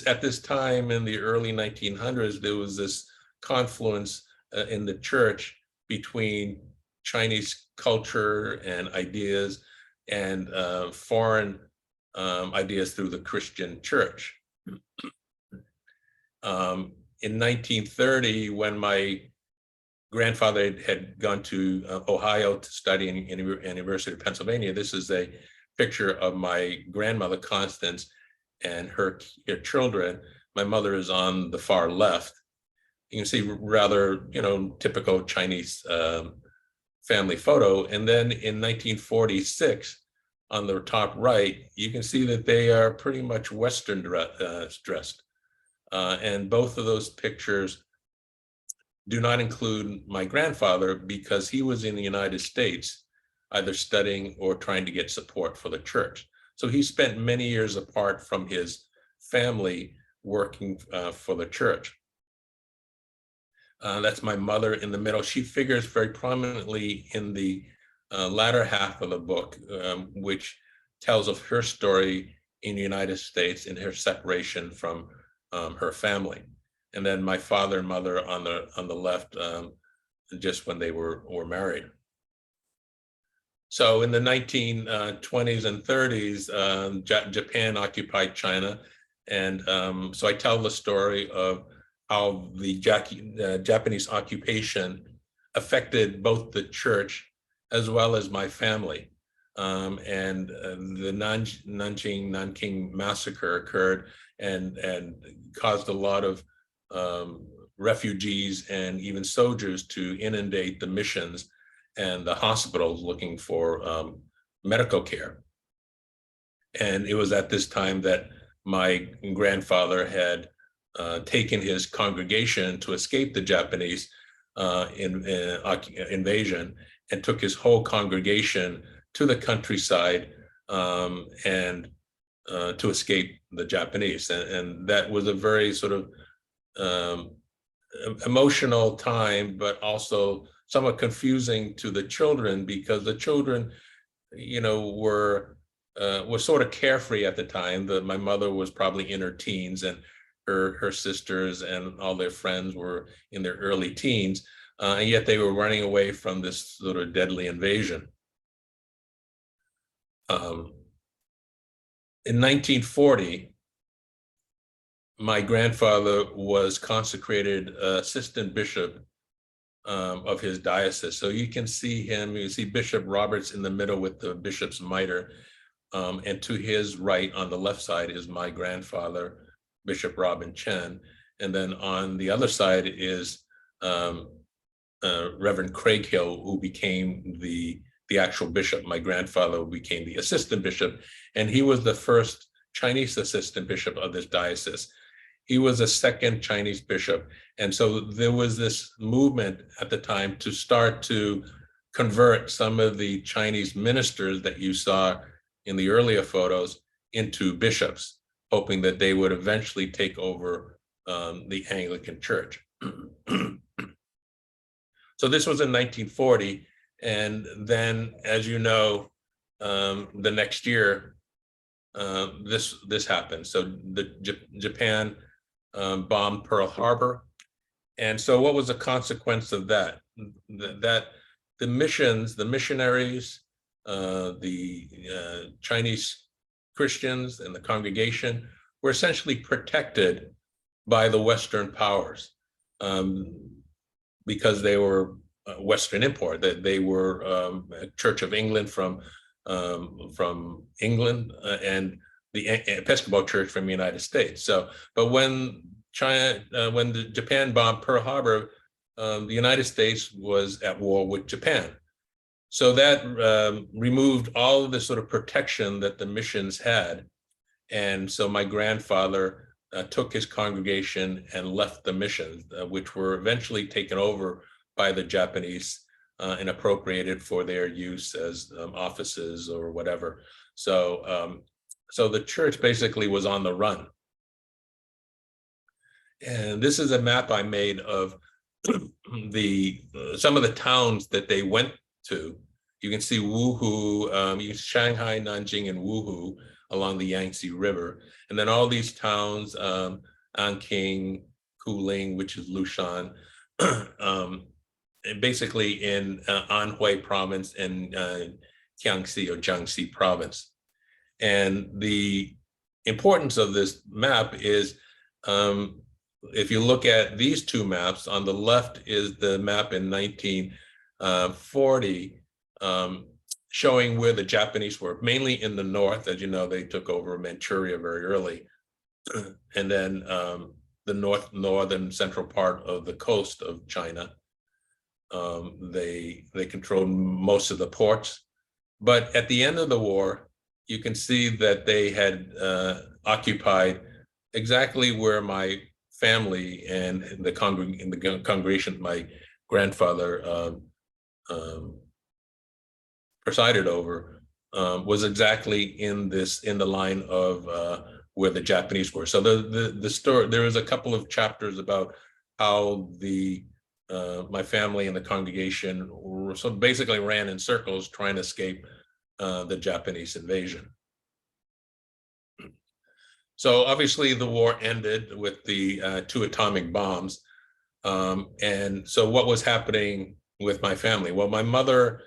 at this time in the early 1900s, there was this confluence in the church between Chinese culture and ideas and foreign ideas through the Christian church. In 1930, when my grandfather had gone to Ohio to study in University of Pennsylvania, this is a picture of my grandmother, Constance, and her children. My mother is on the far left. You can see rather, typical Chinese family photo. And then in 1946, on the top right, you can see that they are pretty much Western dressed. And both of those pictures do not include my grandfather, because he was in the United States, either studying or trying to get support for the church. So he spent many years apart from his family working for the church. That's my mother in the middle. She figures very prominently in the latter half of the book, which tells of her story in the United States and her separation from her family. And then my father and mother on the left, just when they were married. So in the 1920s and 30s, Japan occupied China. And so I tell the story of how the Japanese occupation affected both the church as well as my family. And the Nanking massacre occurred and caused a lot of refugees and even soldiers to inundate the missions and the hospitals looking for medical care. And it was at this time that my grandfather had taken his congregation to escape the Japanese invasion, and took his whole congregation to the countryside and to escape the Japanese. And that was a very sort of emotional time, but also somewhat confusing to the children, because the children, were sort of carefree at the time. My mother was probably in her teens, and her sisters and all their friends were in their early teens, and yet they were running away from this sort of deadly invasion. In 1940, my grandfather was consecrated assistant bishop of his diocese. So you can see him, you see Bishop Roberts in the middle with the bishop's mitre, and to his right on the left side is my grandfather, Bishop Robin Chen. And then on the other side is Reverend Craig Hill, who became the actual bishop. My grandfather became the assistant bishop, and he was the first Chinese assistant bishop of this diocese. He was a second Chinese bishop. And so there was this movement at the time to start to convert some of the Chinese ministers that you saw in the earlier photos into bishops, hoping that they would eventually take over the Anglican Church. So this was in 1940. And then, as you know, the next year, this happened. So Japan bombed Pearl Harbor. And so what was the consequence of that? That the missionaries, the Chinese Christians and the congregation were essentially protected by the Western powers, because they were Western import. That they were Church of England from England, and the Episcopal Church from the United States. So, but when Japan bombed Pearl Harbor, the United States was at war with Japan. So that removed all of the sort of protection that the missions had. And so my grandfather took his congregation and left the missions, which were eventually taken over by the Japanese and appropriated for their use as offices or whatever. So, so the church basically was on the run. And this is a map I made of some of the towns that they went to. You can see Wuhu, you can Shanghai, Nanjing, and Wuhu along the Yangtze River. And then all these towns, Anqing, Kuling, which is Lushan, and basically in Anhui province and Jiangxi or Jiangxi province. And the importance of this map is, if you look at these two maps, on the left is the map in 1940, showing where the Japanese were, mainly in the north. As you know, they took over Manchuria very early. And then the northern central part of the coast of China. They controlled most of the ports. But at the end of the war, you can see that they had occupied exactly where my family and the congregation my grandfather presided over was exactly in the line of where the Japanese were. So the story, there is a couple of chapters about how my family and the congregation so basically ran in circles trying to escape the Japanese invasion. So obviously the war ended with the 2 atomic bombs. And so what was happening with my family? Well, my mother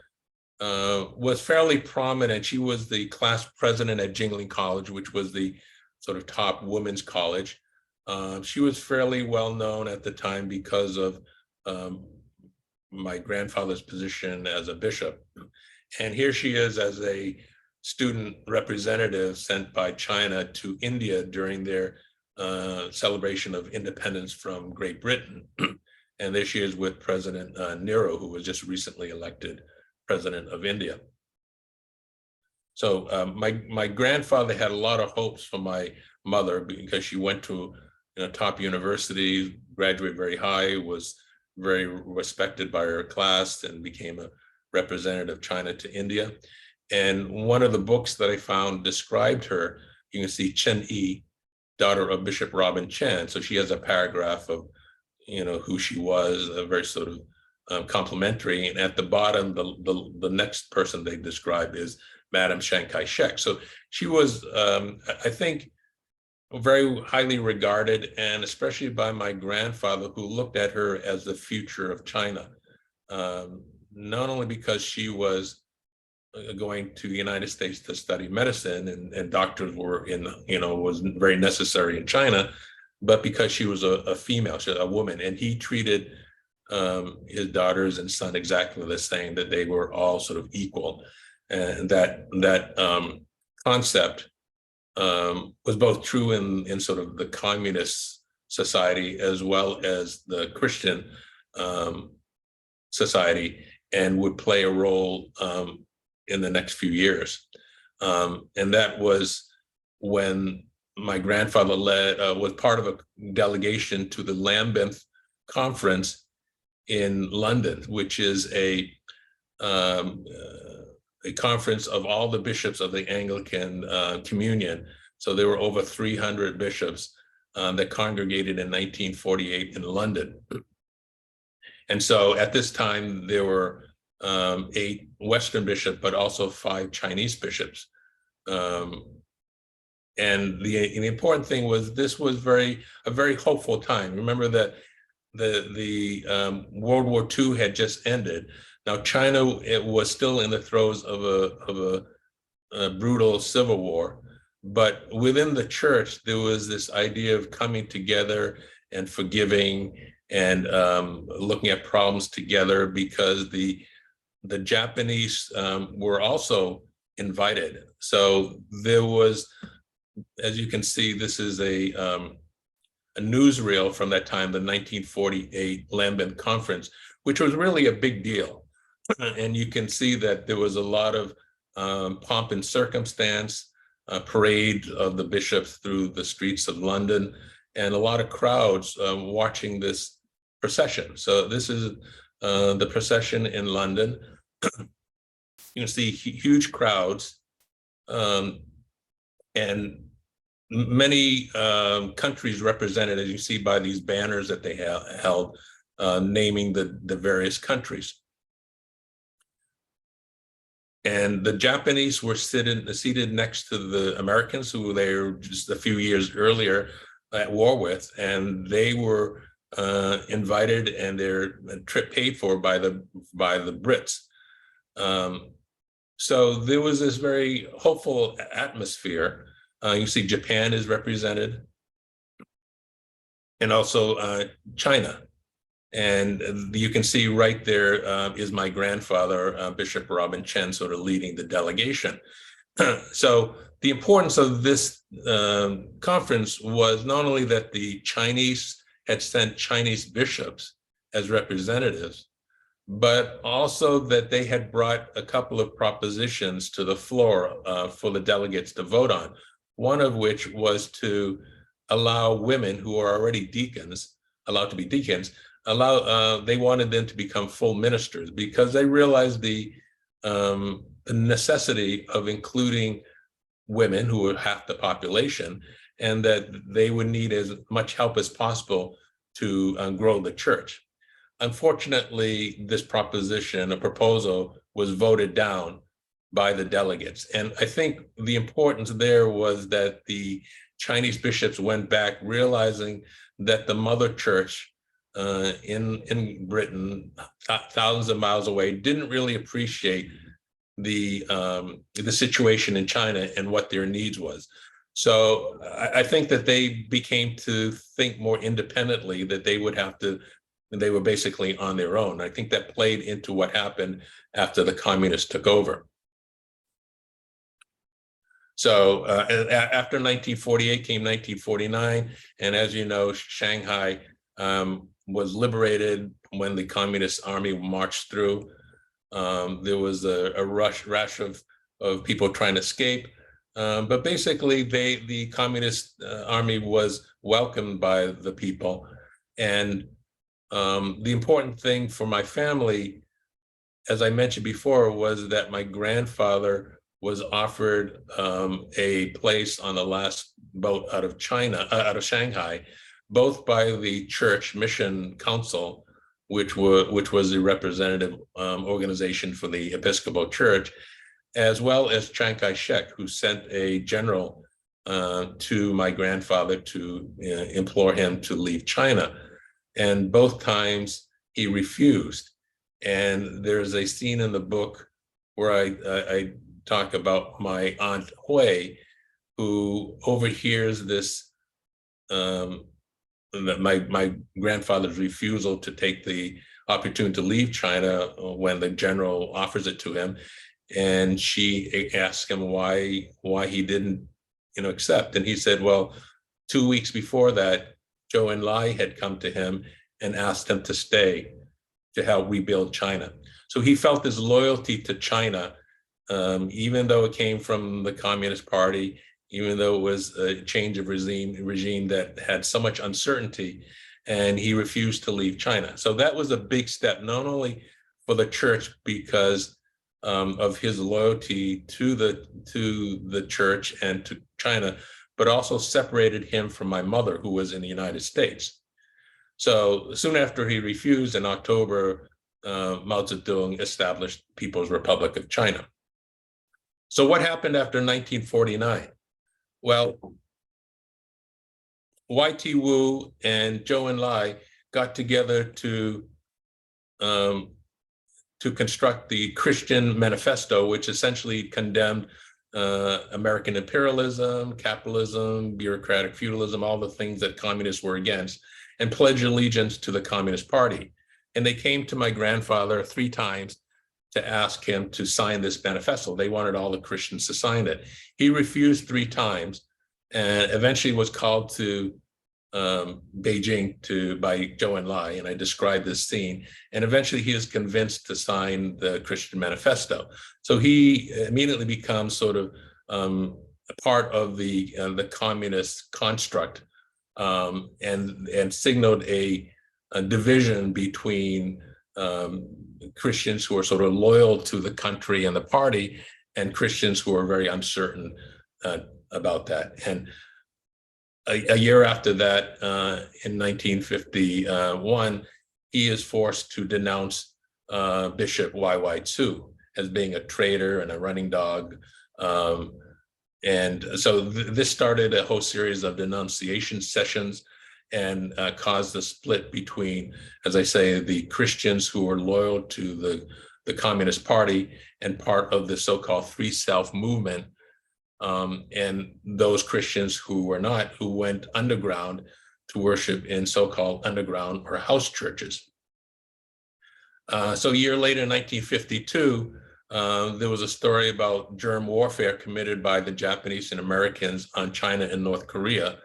was fairly prominent. She was the class president at Jingling College, which was the sort of top women's college. She was fairly well known at the time because of my grandfather's position as a bishop. And here she is as a student representative sent by China to India during their celebration of independence from Great Britain. And there she is with President Nehru, who was just recently elected president of India. So my grandfather had a lot of hopes for my mother because she went to top universities, graduated very high, was very respected by her class, and became a representative of China to India. And one of the books that I found described her. You can see Chen Yi, daughter of Bishop Robin Chen. So she has a paragraph of who she was, a very sort of complimentary. And at the bottom, the next person they describe is Madame Chiang Kai-shek. So she was, I think, very highly regarded, and especially by my grandfather, who looked at her as the future of China, not only because she was going to the United States to study medicine, and doctors were was very necessary in China, but because she was a female, a woman, and he treated his daughters and son exactly the same, that they were all sort of equal, and that concept was both true in sort of the communist society as well as the Christian society, and would play a role in the next few years. And that was when my grandfather was part of a delegation to the Lambeth Conference in London, which is a conference of all the bishops of the Anglican Communion. So there were over 300 bishops that congregated in 1948 in London. And so at this time, there were 8 Western bishops, but also 5 Chinese bishops. And the important thing was this was a very hopeful time. Remember that the World War II had just ended. Now China, it was still in the throes of a brutal civil war, but within the church there was this idea of coming together and forgiving and looking at problems together, because the Japanese were also invited. So there was, as you can see, this is a newsreel from that time, the 1948 Lambeth Conference, which was really a big deal. And you can see that there was a lot of pomp and circumstance, a parade of the bishops through the streets of London, and a lot of crowds watching this procession. So this is the procession in London. You can see huge crowds, and many countries represented, as you see by these banners that they held, naming the various countries. And the Japanese were seated next to the Americans, who they were just a few years earlier at war with, and they were invited and their trip paid for by the Brits. So there was this very hopeful atmosphere. You see Japan is represented, and also China. And you can see right there is my grandfather, Bishop Robin Chen, sort of leading the delegation. So the importance of this conference was not only that the Chinese had sent Chinese bishops as representatives, but also that they had brought a couple of propositions to the floor for the delegates to vote on. One of which was to allow women who are already deacons, allowed to be deacons, they wanted them to become full ministers, because they realized the necessity of including women, who were half the population, and that they would need as much help as possible to grow the church. Unfortunately, this proposition, a proposal, was voted down by the delegates. And I think the importance there was that the Chinese bishops went back realizing that the mother church in Britain, thousands of miles away, didn't really appreciate the situation in China and what their needs was. So I think that they became to think more independently, that they would have to, they were basically on their own. I think that played into what happened after the communists took over. So after 1948 came 1949, and as you know, Shanghai was liberated when the communist army marched through. There was a rush of people trying to escape, but basically the communist army was welcomed by the people. And the important thing for my family, as I mentioned before, was that my grandfather was offered a place on the last boat out of Shanghai, both by the Church Mission Council, which was the representative organization for the Episcopal Church, as well as Chiang Kai-shek, who sent a general to my grandfather to implore him to leave China. And both times he refused. And there's a scene in the book where I talk about my Aunt Hui, who overhears this, my grandfather's refusal to take the opportunity to leave China when the general offers it to him. And she asks him why he didn't, accept. And he said, well, 2 weeks before that, Zhou Enlai had come to him and asked him to stay to help rebuild China. So he felt his loyalty to China, even though it came from the Communist Party, even though it was a change of regime that had so much uncertainty, and he refused to leave China. So that was a big step, not only for the church because of his loyalty to the church and to China, but also separated him from my mother, who was in the United States. So soon after he refused, in October Mao Zedong established People's Republic of China. So what happened after 1949? Well, Y.T. Wu and Zhou Enlai got together to construct the Christian Manifesto, which essentially condemned American imperialism, capitalism, bureaucratic feudalism, all the things that communists were against, and pledged allegiance to the Communist Party. And they came to my grandfather 3 times to ask him to sign this manifesto. They wanted all the Christians to sign it. He refused 3 times and eventually was called to Beijing by Zhou Enlai, and I described this scene. And eventually he is convinced to sign the Christian Manifesto. So he immediately becomes sort of a part of the communist construct, and signaled a division between Christians who are sort of loyal to the country and the party, and Christians who are very uncertain about that. And a year after that, in 1951, he is forced to denounce Bishop Y.Y. Tzu as being a traitor and a running dog. And so this started a whole series of denunciation sessions and caused a split between, as I say, the Christians who were loyal to the Communist Party and part of the so-called Three Self movement, and those Christians who were not, who went underground to worship in so-called underground or house churches. So a year later, in 1952, there was a story about germ warfare committed by the Japanese and Americans on China and North Korea.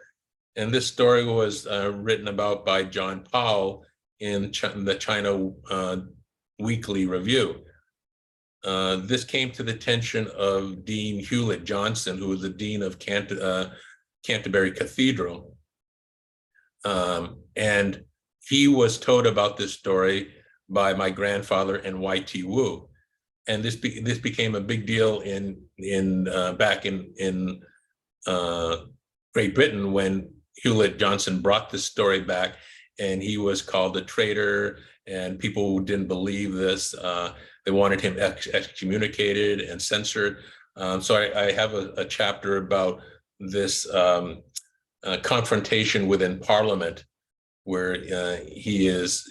And this story was written about by John Powell in the China Weekly Review. This came to the attention of Dean Hewlett Johnson, who was the dean of Canterbury Cathedral. And he was told about this story by my grandfather and Y.T. Wu. And this became a big deal back in Great Britain when Hewlett Johnson brought this story back, and he was called a traitor, and people didn't believe this. They wanted him excommunicated and censored. So I have a chapter about this confrontation within Parliament, where he is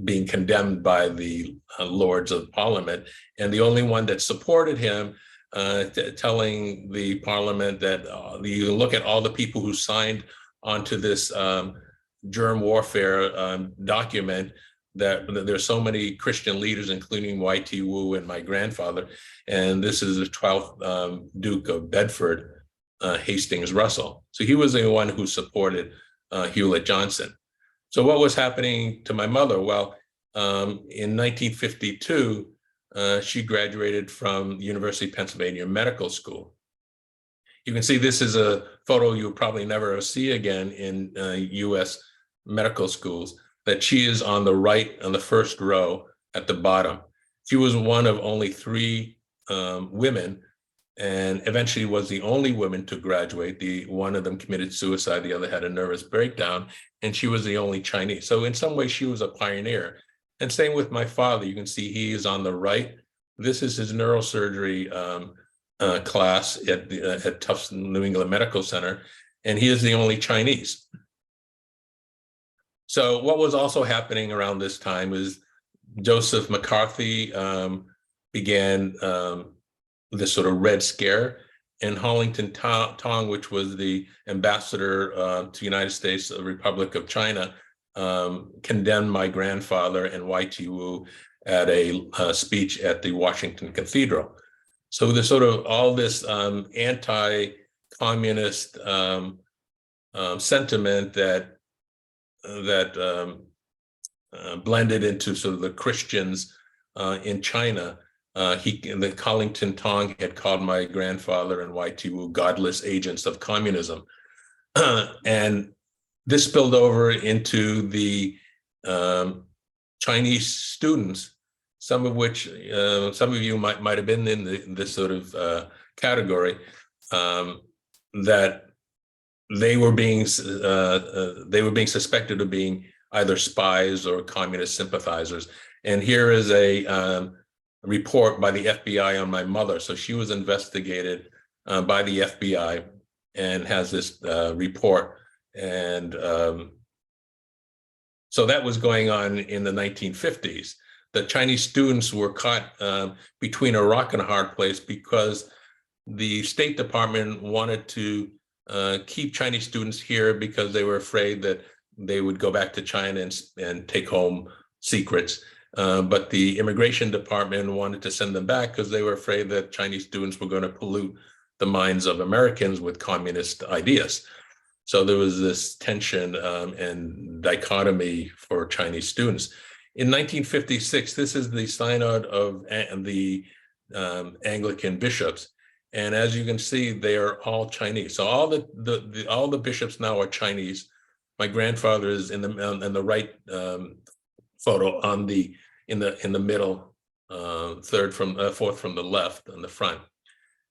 being condemned by the Lords of Parliament, and the only one that supported him, telling the Parliament that you look at all the people who signed onto this germ warfare document, that there's so many Christian leaders, including Y.T. Wu and my grandfather, and this is the 12th Duke of Bedford, Hastings Russell. So he was the one who supported Hewlett Johnson. So what was happening to my mother? Well, in 1952, she graduated from the University of Pennsylvania Medical School. You can see this is a photo you'll probably never see again in US medical schools, that she is on the right, on the first row at the bottom. She was one of only 3 women, and eventually was the only woman to graduate. One of them committed suicide, the other had a nervous breakdown, and she was the only Chinese. So in some ways, she was a pioneer. And same with my father. You can see he is on the right. This is his neurosurgery class at Tufts New England Medical Center, and he is the only Chinese. So what was also happening around this time is Joseph McCarthy began this sort of Red Scare, and Hollington Tong, which was the ambassador to the United States, the Republic of China, condemned my grandfather and Y.T. Wu at a speech at the Washington Cathedral. So there's sort of all this anti-communist sentiment that blended into sort of the Christians in China. The Hollington Tong had called my grandfather and Y.T. Wu godless agents of communism. And this spilled over into the Chinese students, some of which, some of you might have been in this sort of category, that they were being suspected of being either spies or communist sympathizers. And here is a report by the FBI on my mother. So she was investigated by the FBI and has this report. And so that was going on in the 1950s. The Chinese students were caught between a rock and a hard place because the State Department wanted to keep Chinese students here because they were afraid that they would go back to China and take home secrets. But the Immigration Department wanted to send them back because they were afraid that Chinese students were going to pollute the minds of Americans with communist ideas. So there was this tension and dichotomy for Chinese students. In 1956, this is the synod of the Anglican bishops. And as you can see, they are all Chinese. So all the bishops now are Chinese. My grandfather is in the right photo in the middle, fourth from the left on the front.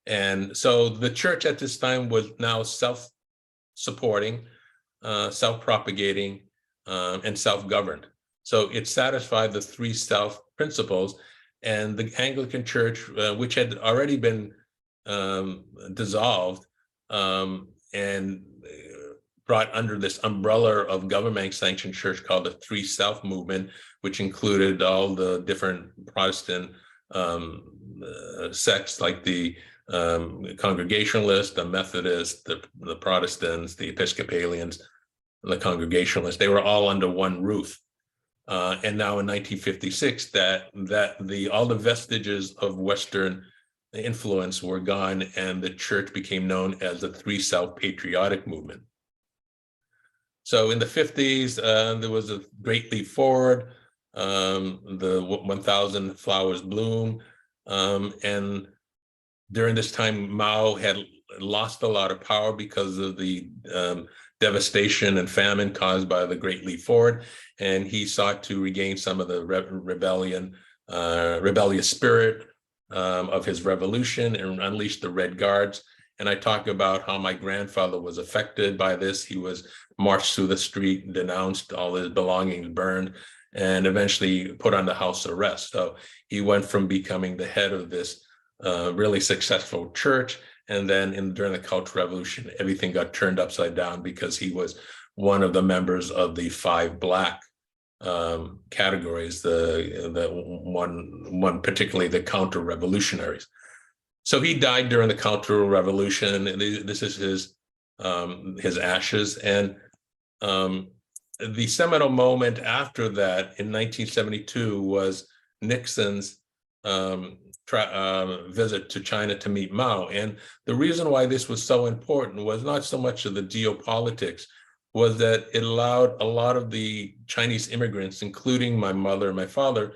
And so the church at this time was now self-supporting, self-propagating, and self-governed. So it satisfied the three self principles. And the Anglican Church, which had already been dissolved and brought under this umbrella of government-sanctioned church called the Three Self Movement, which included all the different Protestant sects like the Congregationalists, the Methodists, the Protestants, the Episcopalians, the Congregationalists. They were all under one roof. And now in 1956, all the vestiges of Western influence were gone, and the church became known as the Three Self Patriotic Movement. So in the 50s, there was a great leap forward. The 1000 Flowers Bloom, and during this time, Mao had lost a lot of power because of the devastation and famine caused by the Great Leap Forward, and he sought to regain some of the rebellious spirit of his revolution and unleash the Red Guards. And I talk about how my grandfather was affected by this. He was marched through the street, denounced, all his belongings burned, and eventually put under house arrest. So he went from becoming the head of this really successful church, and then during the Cultural Revolution, everything got turned upside down because he was one of the members of the 5 Black categories, the one particularly the counter-revolutionaries. So he died during the Cultural Revolution, and this is his ashes. And the seminal moment after that in 1972 was Nixon's visit to China to meet Mao. And the reason why this was so important was not so much of the geopolitics, was that it allowed a lot of the Chinese immigrants, including my mother and my father,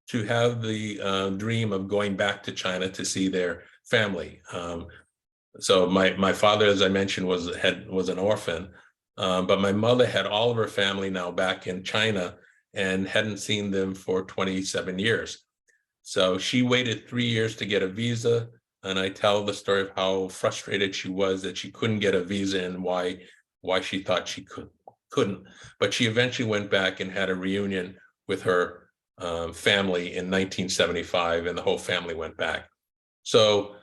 to have the dream of going back to China to see their family. So my father, as I mentioned, was an orphan, but my mother had all of her family now back in China and hadn't seen them for 27 years. So she waited 3 years to get a visa, and I tell the story of how frustrated she was that she couldn't get a visa and why she thought she couldn't. But she eventually went back and had a reunion with her family in 1975, and the whole family went back. So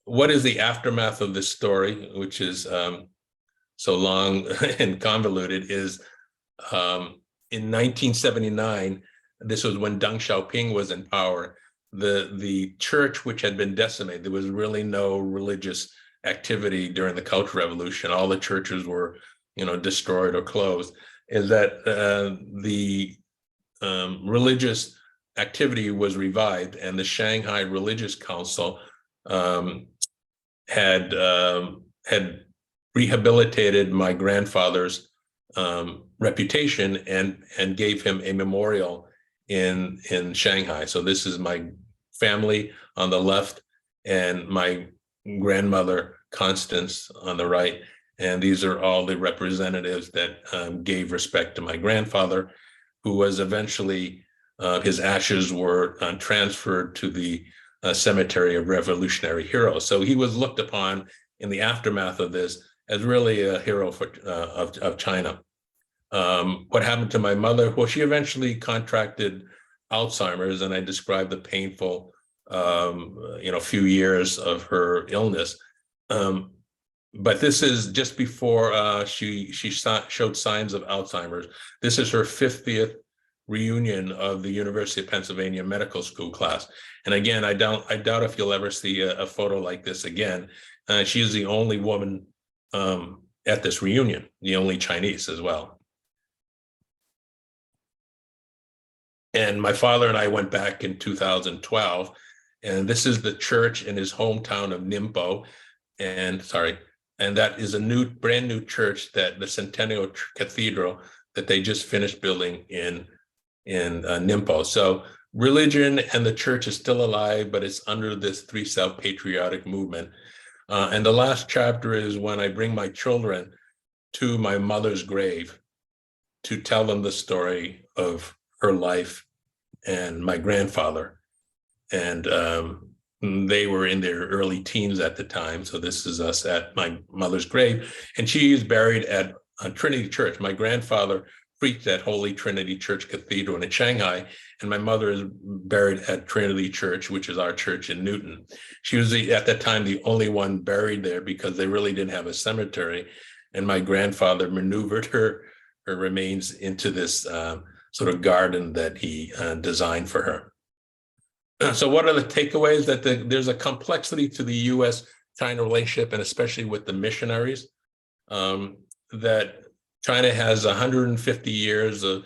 what is the aftermath of this story, which is so long and convoluted, is in 1979, this was when Deng Xiaoping was in power, the church, which had been decimated, there was really no religious activity during the Cultural Revolution. All the churches were, destroyed or closed. Is that the religious activity was revived, and the Shanghai Religious Council had rehabilitated my grandfather's reputation and gave him a memorial in Shanghai. So this is my family on the left and my grandmother Constance on the right, and these are all the representatives that gave respect to my grandfather, who was eventually his ashes were transferred to the Cemetery of Revolutionary Heroes. So he was looked upon in the aftermath of this as really a hero of China. What happened to my mother? Well, she eventually contracted Alzheimer's, and I described the painful, few years of her illness. But this is just before she showed signs of Alzheimer's. This is her 50th reunion of the University of Pennsylvania Medical School class. And again, I doubt if you'll ever see a photo like this again. She is the only woman at this reunion, the only Chinese as well. And my father and I went back in 2012, and this is the church in his hometown of Ningbo. And that is a brand new church, that the Centennial Cathedral that they just finished building in Ningbo. So religion and the church is still alive, but it's under this Three South patriotic movement. And the last chapter is when I bring my children to my mother's grave to tell them the story of her life and my grandfather. And they were in their early teens at the time. So this is us at my mother's grave. And she is buried at Trinity Church. My grandfather preached at Holy Trinity Church Cathedral in Shanghai, and my mother is buried at Trinity Church, which is our church in Newton. She was at that time the only one buried there because they really didn't have a cemetery. And my grandfather maneuvered her remains into this sort of garden that he designed for her. So what are the takeaways? That there's a complexity to the U.S.-China relationship, and especially with the missionaries, that China has 150 years of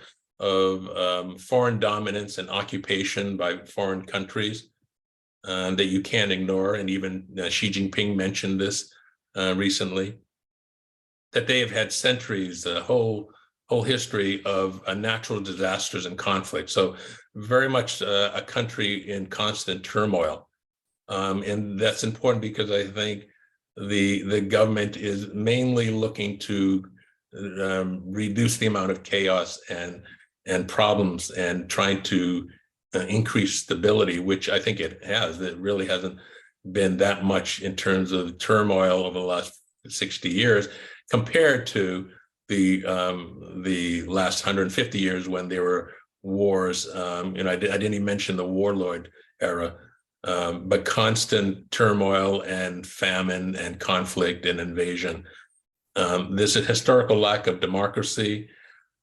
foreign dominance and occupation by foreign countries that you can't ignore. And even Xi Jinping mentioned this recently, that they have had centuries, a whole history of natural disasters and conflict. So very much a country in constant turmoil. And that's important because I think the government is mainly looking to reduce the amount of chaos and problems, and trying to increase stability, which I think it has. It really hasn't been that much in terms of turmoil over the last 60 years compared to the last 150 years when there were wars. I didn't even mention the warlord era, but constant turmoil and famine and conflict and invasion. There's a historical lack of democracy,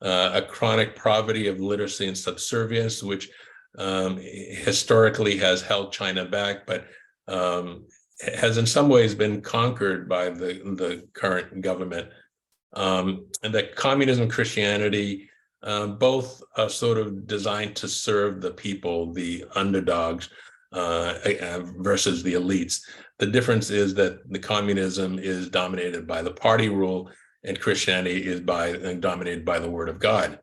a chronic poverty of literacy and subservience, which historically has held China back, but has in some ways been conquered by the current government. And that communism and Christianity both are sort of designed to serve the people, the underdogs, versus the elites. The difference is that the communism is dominated by the party rule, and Christianity is dominated by the word of God.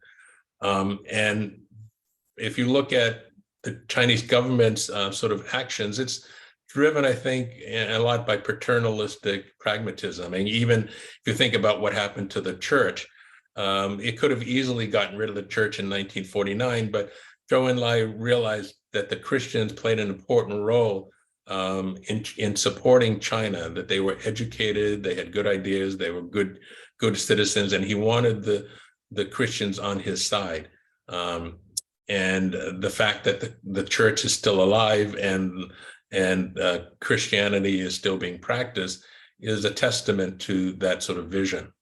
And if you look at the Chinese government's sort of actions, it's driven, I think, a lot by paternalistic pragmatism. And even if you think about what happened to the church, it could have easily gotten rid of the church in 1949, but Zhou Enlai realized that the Christians played an important role in supporting China, that they were educated, they had good ideas, they were good citizens, and he wanted the Christians on his side. And the fact that the church is still alive and Christianity is still being practiced is a testament to that sort of vision.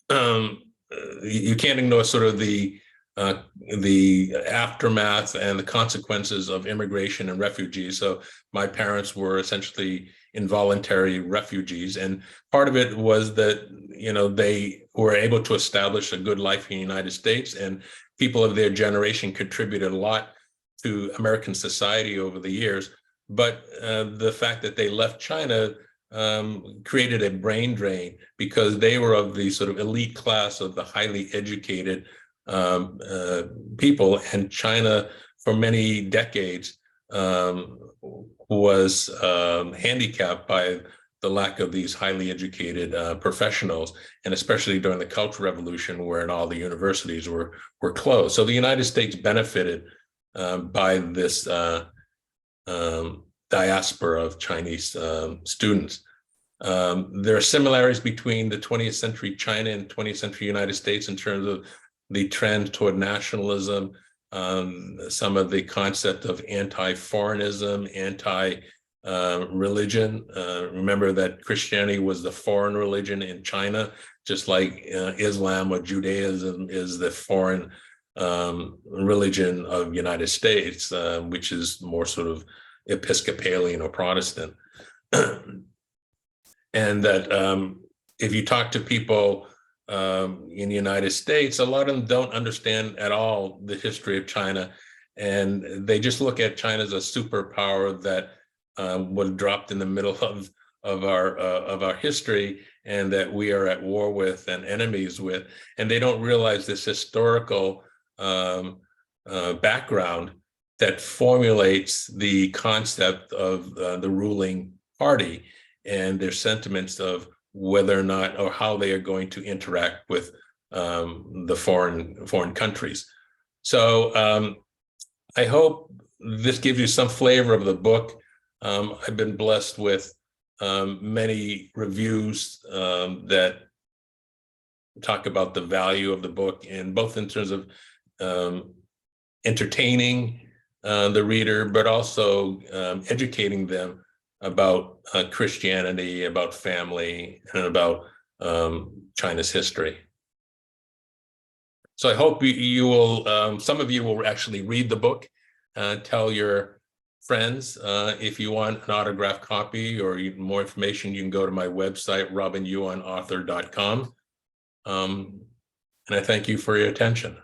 You can't ignore sort of the aftermath and the consequences of immigration and refugees. So my parents were essentially involuntary refugees, and part of it was that they were able to establish a good life in the United States, and people of their generation contributed a lot to American society over the years. But the fact that they left China created a brain drain, because they were of the sort of elite class of the highly educated people, and China for many decades was handicapped by the lack of these highly educated professionals, and especially during the Cultural Revolution, where all the universities were closed. So the United States benefited by this diaspora of Chinese students. There are similarities between the 20th century China and 20th century United States in terms of the trend toward nationalism, some of the concept of anti-foreignism, anti-religion. Remember that Christianity was the foreign religion in China, just like Islam or Judaism is the foreign religion of United States, which is more sort of Episcopalian or Protestant. And that if you talk to people in the United States, a lot of them don't understand at all the history of China, and they just look at China as a superpower that was dropped in the middle of our history, and that we are at war with and enemies with, and they don't realize this historical background that formulates the concept of the ruling party and their sentiments of whether or not or how they are going to interact with the foreign countries. So I hope this gives you some flavor of the book. I've been blessed with many reviews that talk about the value of the book, and both in terms of entertaining the reader, but also educating them about Christianity, about family, and about China's history. So I hope you will, some of you will actually read the book, tell your friends. If you want an autographed copy or more information, you can go to my website, robinyuanauthor.com. And I thank you for your attention.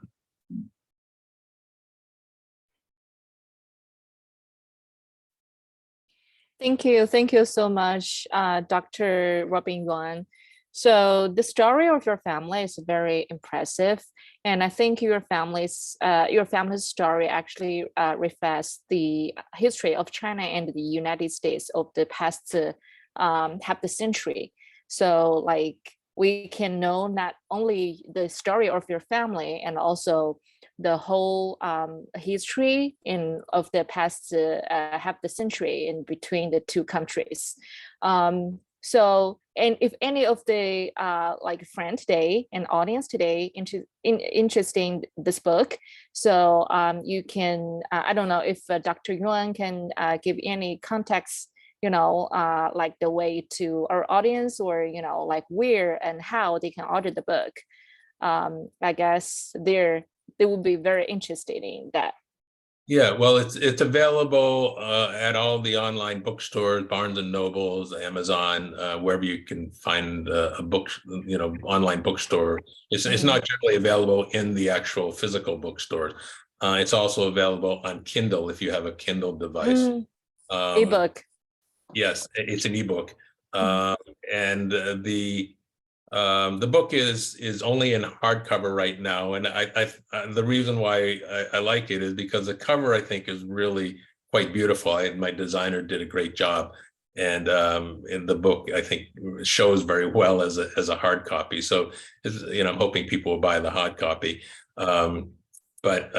Thank you so much, Dr. Robin Yuan. So the story of your family is very impressive, and I think your family's story actually reflects the history of China and the United States of the past half the century. So like we can know not only the story of your family and also the whole history of the past half the century in between the two countries. So, and if any of the like friend today and audience today interested in this book, so you can, I don't know if Dr. Yuan can give any context, like the way to our audience, or, like where and how they can order the book. I guess they will be very interested in that. Yeah, well, it's available at all the online bookstores, Barnes and Nobles, Amazon, wherever you can find a book, online bookstore. It's not generally available in the actual physical bookstores. It's also available on Kindle if you have a Kindle device. Ebook. Yes, it's an ebook, and the book is only in hardcover right now, and the reason why I like it is because the cover, I think, is really quite beautiful. My designer did a great job, and in the book, I think, shows very well as a hard copy. So, I'm hoping people will buy the hard copy. But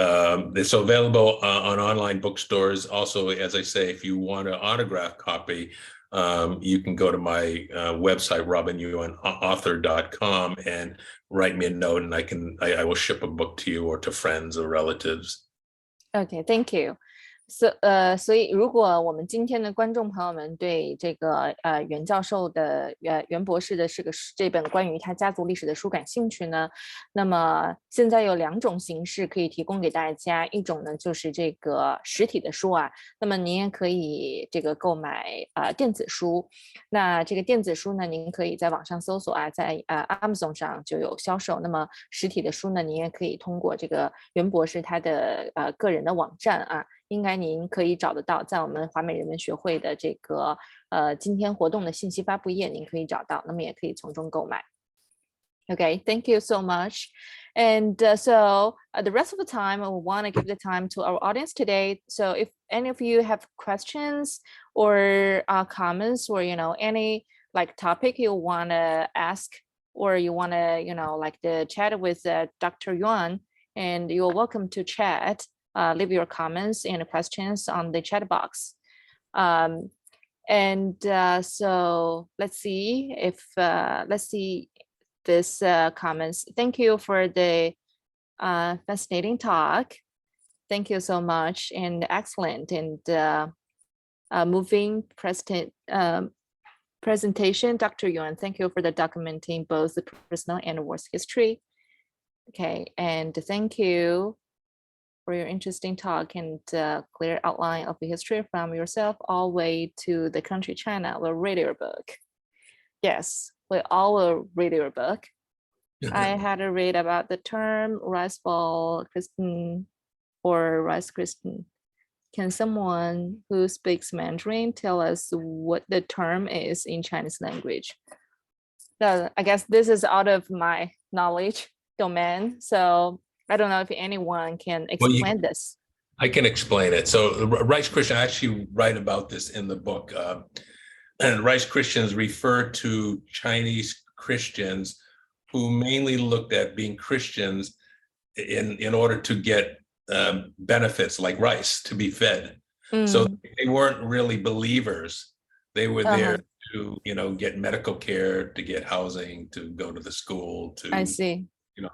it's available on online bookstores. Also, as I say, if you want an autographed copy, you can go to my website, robinyuanauthor.com, and write me a note, and I will ship a book to you or to friends or relatives. Okay, thank you. 所以如果我们今天的观众朋友们对这个袁教授的袁博士的这本关于他家族历史的书感兴趣呢，那么现在有2种形式可以提供给大家，一种呢就是这个实体的书啊，那么您也可以这个购买电子书。那这个电子书呢，您可以在网上搜索啊，在Amazon 上就有销售。那么实体的书呢，您也可以通过这个袁博士他的个人的网站啊。应该您可以找得到，在我们华美人文学会的这个今天活动的信息发布页，您可以找到，那么也可以从中购买。Okay, thank you so much. And so the rest of the time, I want to give the time to our audience today. So if any of you have questions or comments, or any like topic you want to ask, or you want to like the chat with Dr. Yuan, and you're welcome to chat. Leave your comments and questions on the chat box. And so let's see if this comments. Thank you for the fascinating talk. Thank you so much, and excellent and moving presentation, Dr. Yuan. Thank you for the documenting both the personal and work history. Okay, and thank you for your interesting talk and clear outline of the history from yourself all the way to the country China. We'll read your book. Yes, we all will read your book. I had to read about the term rice ball Christian or rice Christian. Can someone who speaks Mandarin tell us what the term is in Chinese language? So I guess this is out of my knowledge domain. So I don't know if anyone can explain this. I can explain it. So Rice Christian, I actually write about this in the book. And Rice Christians refer to Chinese Christians who mainly looked at being Christians in order to get benefits like rice, to be fed. So they weren't really believers. They were there to, get medical care, to get housing, to go to the school, to, I see.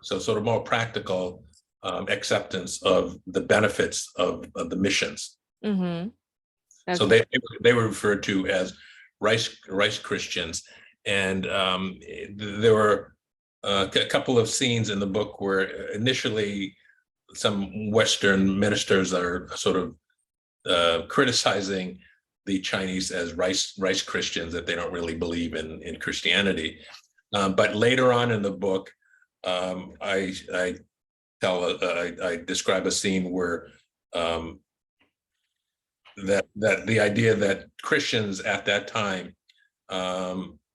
So sort of more practical acceptance of the benefits of the missions. Okay. So they were referred to as rice Christians. And there were a couple of scenes in the book where initially some Western ministers are sort of criticizing the Chinese as rice Christians, that they don't really believe in Christianity. But later on in the book, I describe a scene where that the idea that Christians at that time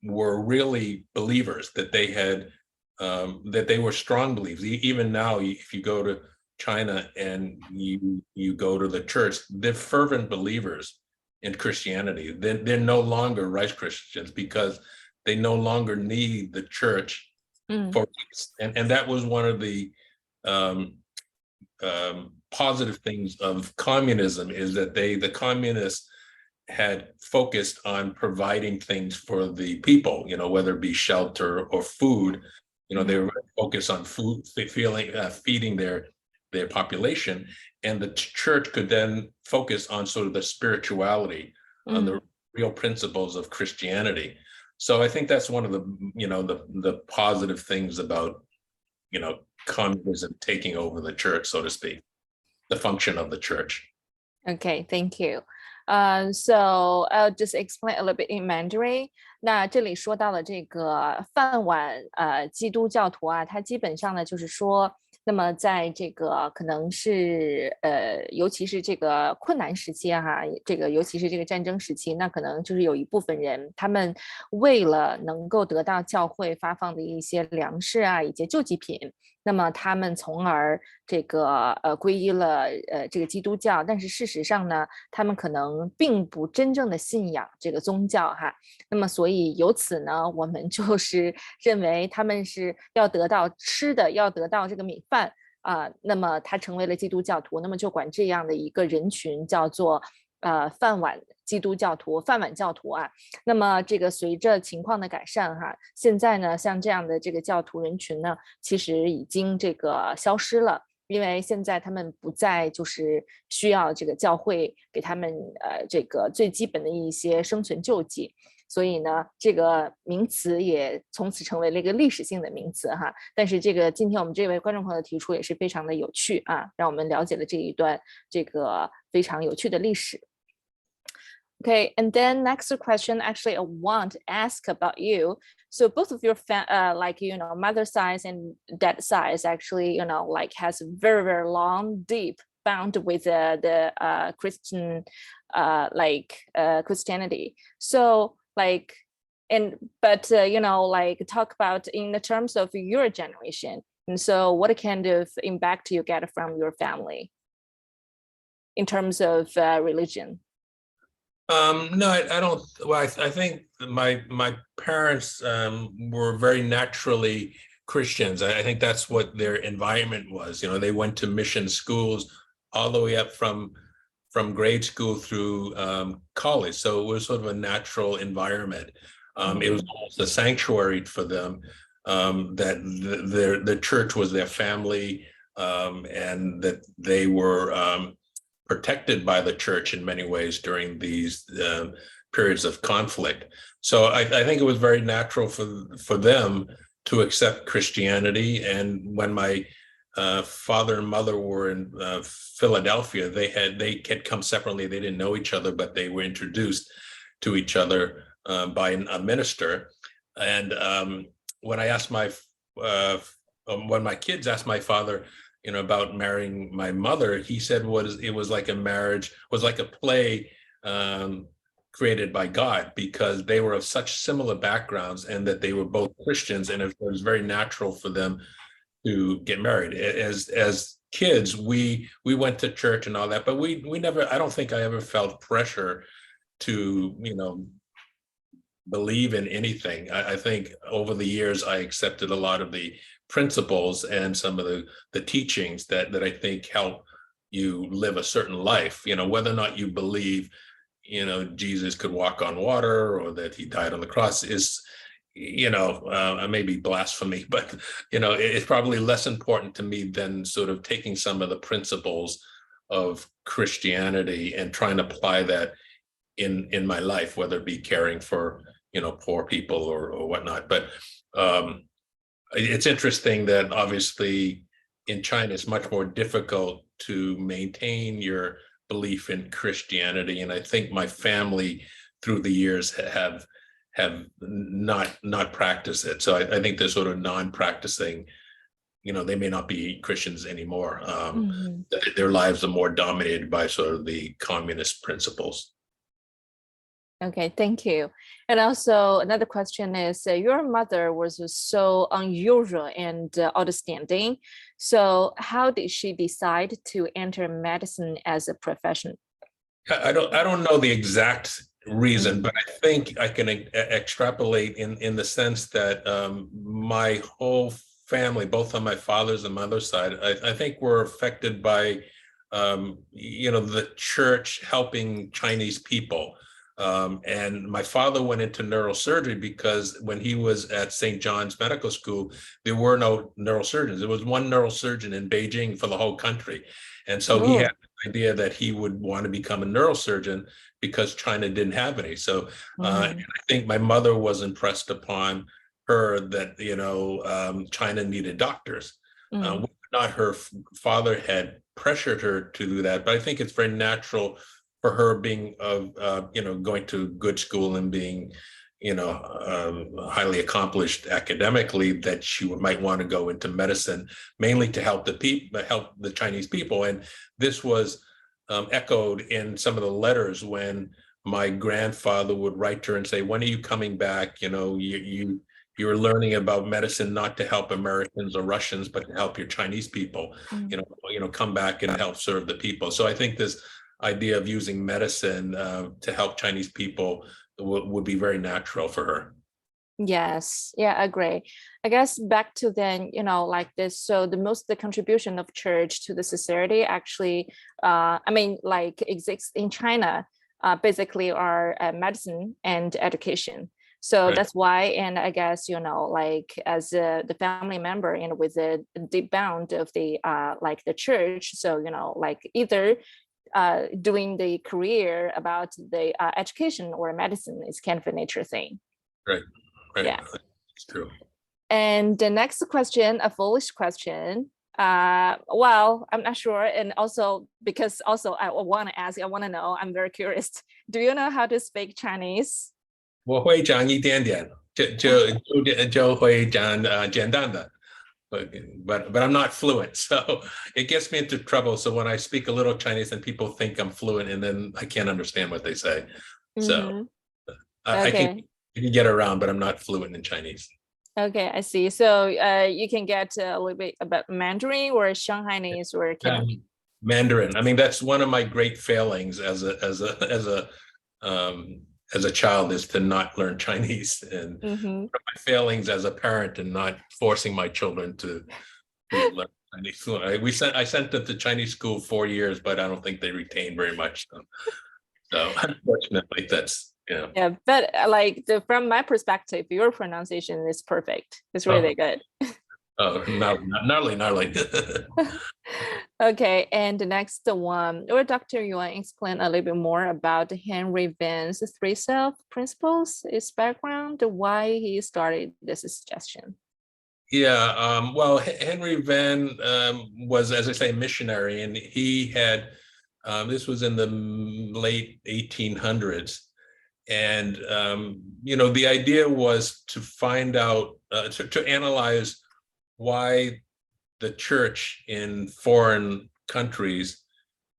were really believers, that they had that they were strong believers. Even now, if you go to China and you go to the church, they're fervent believers in Christianity. They're no longer rice Christians because they no longer need the church for peace. And that was one of the positive things of communism, is that the communists had focused on providing things for the people, whether it be shelter or food. They were focused on food, feeding their population, and the church could then focus on sort of the spirituality, on the real principles of Christianity. So I think that's one of the positive things about communism taking over the church, so to speak, the function of the church. Okay, thank you. So I'll just explain a little bit in Mandarin. 那这里说到了这个饭碗基督教徒啊，他基本上呢就是说，那么在这个可能是尤其是这个困难时期哈，尤其是这个战争时期，那可能就是有一部分人，他们为了能够得到教会发放的一些粮食啊，以及救济品，那么他们从而这个皈依了这个基督教，但是事实上呢，他们可能并不真正的信仰这个宗教哈。那么所以由此呢，我们就是认为他们是要得到吃的，要得到这个米饭那么他成为了基督教徒，那么就管这样的一个人群叫做饭碗基督教徒、饭碗教徒啊。那么这个随着情况的改善哈，现在呢，像这样的这个教徒人群呢，其实已经这个消失了。因为现在他们不再就是需要这个教会给他们这个最基本的一些生存救济，所以呢，这个名词也从此成为了一个历史性的名词哈。但是这个今天我们这位观众朋友提出也是非常的有趣啊，让我们了解了这一段这个非常有趣的历史。Okay, and then next question, actually, I want to ask about you. So both of your mother side and dad side actually, has very, very long, deep bound with the Christian, Christianity. So talk about in the terms of your generation. And so what kind of impact you get from your family in terms of religion? No, I don't. Well, I think my parents were very naturally Christians. I think that's what their environment was. They went to mission schools all the way up from from grade school through college. So it was sort of a natural environment. It was almost a sanctuary for them, that the church was their family, and that they were protected by the church in many ways during these periods of conflict. So I think it was very natural for them to accept Christianity. And when my father and mother were in Philadelphia, they had come separately. They didn't know each other, but they were introduced to each other by a minister. And when my kids asked my father, about marrying my mother, he said it was like a marriage, was like a play created by God, because they were of such similar backgrounds, and that they were both Christians, and it was very natural for them to get married. As kids, we went to church and all that, but we never, I don't think I ever felt pressure to, believe in anything. I think over the years, I accepted a lot of the principles and some of the teachings that I think help you live a certain life, whether or not you believe, Jesus could walk on water, or that he died on the cross is, maybe blasphemy, but, it's probably less important to me than sort of taking some of the principles of Christianity and trying to apply that in my life, whether it be caring for, poor people or whatnot. But it's interesting that obviously in China, it's much more difficult to maintain your belief in Christianity. And I think my family through the years have not practiced it. So I think they're sort of non-practicing, they may not be Christians anymore. Their lives are more dominated by sort of the communist principles. Okay, thank you. And also another question is, your mother was so unusual and outstanding. So how did she decide to enter medicine as a profession? I don't know the exact reason, but I think I can extrapolate in the sense that my whole family, both on my father's and mother's side, I think were affected by the church helping Chinese people. And my father went into neurosurgery because when he was at St. John's Medical School, there were no neurosurgeons. There was one neurosurgeon in Beijing for the whole country. And so he had the idea that he would want to become a neurosurgeon because China didn't have any. So I think my mother was impressed upon her that, China needed doctors. Not her father had pressured her to do that, but I think it's very natural for her being going to good school and being, highly accomplished academically, that she might want to go into medicine, mainly to help the Chinese people. And this was echoed in some of the letters when my grandfather would write to her and say, "When are you coming back? You're learning about medicine not to help Americans or Russians, but to help your Chinese people. Come back and help serve the people." So I think this idea of using medicine to help Chinese people would be very natural for her. Yes, yeah, I agree. I guess back to then, like this. So the contribution of church to the society actually, exists in China, basically are medicine and education. So Right. that's why, and I guess, as the family member, with a deep bound of the the church. So, either doing the career about the education or medicine is kind of a nature thing. Right. Yeah. It's true. And the next question, a foolish question. Well, I'm not sure. And also, because also I want to know, I'm very curious. Do you know how to speak Chinese? 我会讲一点点，就会讲简单的。But I'm not fluent, so it gets me into trouble. So when I speak a little Chinese, and people think I'm fluent, and then I can't understand what they say. So I can get around, but I'm not fluent in Chinese. Okay, I see. So you can get a little bit about Mandarin or Shanghainese or Mandarin. I mean, that's one of my great failings as a child, is to not learn Chinese, and my failings as a parent and not forcing my children to learn Chinese school. I sent them to Chinese school 4 years, but I don't think they retained very much. So unfortunately, that's, you know. Yeah, but like from my perspective, your pronunciation is perfect. It's Oh, really good. gnarly. Okay, and the next one, or Dr. Yuan explain a little bit more about Henry Van's three self principles, his background, why he started this suggestion. Yeah, well, Henry Van was, as I say, missionary, and he had this was in the late 1800s, and the idea was to find out to analyze why the church in foreign countries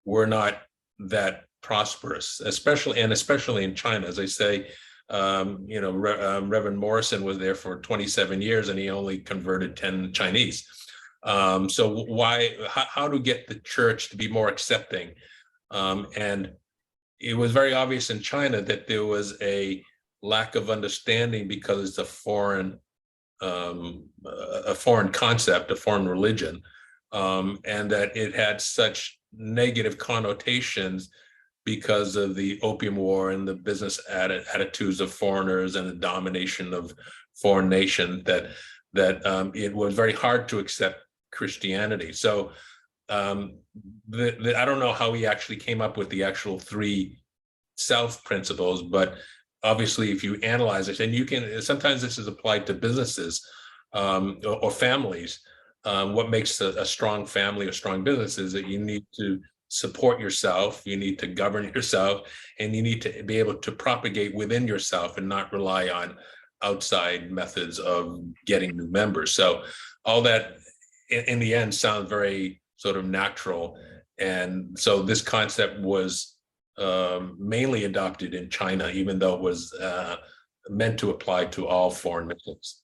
were not that prosperous, especially in China. As I say, Reverend Morrison was there for 27 years and he only converted 10 Chinese. So how to get the church to be more accepting? And it was very obvious in China that there was a lack of understanding because it's a foreign concept, a foreign religion, and that it had such negative connotations because of the Opium War and the business attitudes of foreigners and the domination of foreign nations that it was very hard to accept Christianity. So I don't know how he actually came up with the actual three self principles, but obviously if you analyze it, and you can, sometimes this is applied to businesses or families. What makes a strong family, a strong business, is that you need to support yourself, you need to govern yourself, and you need to be able to propagate within yourself and not rely on outside methods of getting new members. So all that in the end sounds very sort of natural. And so this concept was mainly adopted in China, even though it was meant to apply to all foreign missions.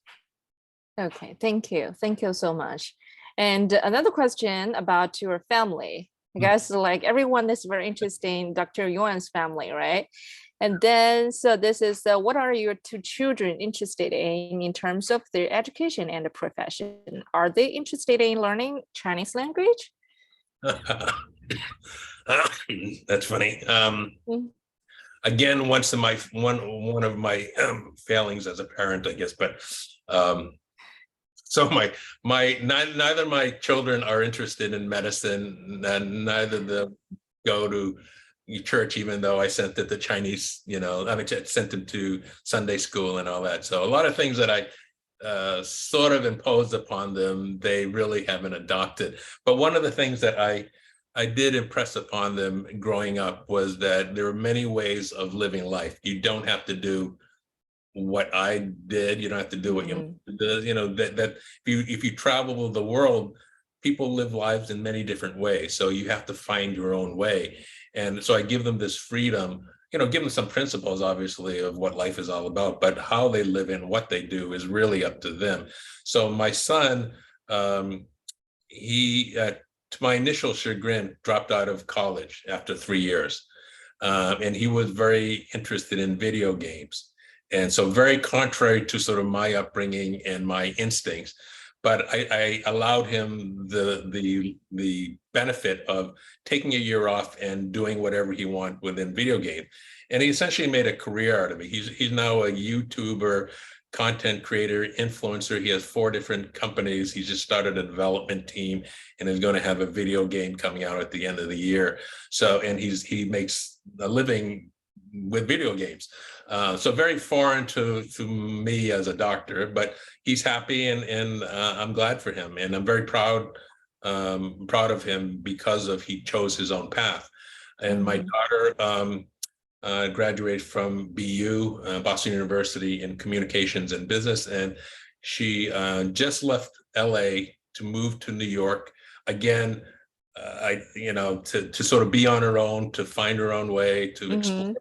Okay, thank you. Thank you so much. And another question about your family. I guess like everyone is very interested in Dr. Yuan's family, right? And then, so this is what are your two children interested in terms of their education and the profession? Are they interested in learning Chinese language? That's funny. Again, one of my failings as a parent, I guess, but so neither my children are interested in medicine, and neither of them go to church, even though I sent it to Chinese, I sent them to Sunday school and all that. So a lot of things that I sort of imposed upon them, they really haven't adopted. But one of the things that I did impress upon them growing up was that there are many ways of living life. You don't have to do what I did. You don't have to do what you that if you travel the world, people live lives in many different ways. So you have to find your own way. And so I give them this freedom, give them some principles, obviously, of what life is all about, but how they live and what they do is really up to them. So my son, he, to my initial chagrin, dropped out of college after 3 years. And he was very interested in video games. And so very contrary to sort of my upbringing and my instincts, but I allowed him the benefit of taking a year off and doing whatever he wanted within video games. And he essentially made a career out of it. He's now a YouTuber, content creator, influencer. He has 4 different companies. He just started a development team and is going to have a video game coming out at the end of the year. So, and he makes a living with video games. So very foreign to me as a doctor, but he's happy, and I'm glad for him, and I'm very proud of him because he chose his own path. And my daughter graduated from BU, Boston University, in communications and business, and she just left LA to move to New York again. To sort of be on her own, to find her own way, to explore.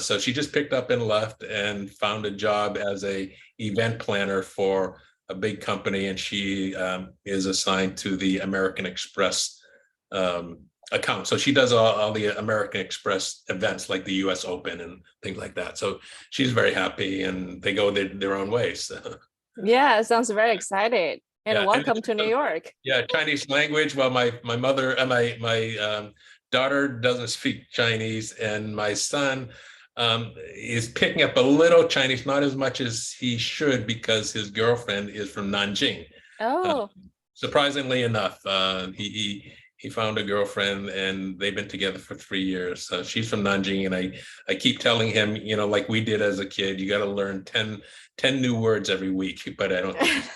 So she just picked up and left and found a job as a event planner for a big company, and she is assigned to the American Express account. So she does all the American Express events like the US Open and things like that. So she's very happy, and they go their own ways. Yeah, it sounds very excited. And Yeah, welcome to New York. yeah, Chinese language. Well, my mother and my daughter doesn't speak Chinese, and my son is picking up a little Chinese, not as much as he should, because his girlfriend is from Nanjing. Oh, Surprisingly enough, he found a girlfriend, and they've been together for 3 years. She's from Nanjing, and I keep telling him, like we did as a kid, you got to learn 10 new words every week. But I don't think he's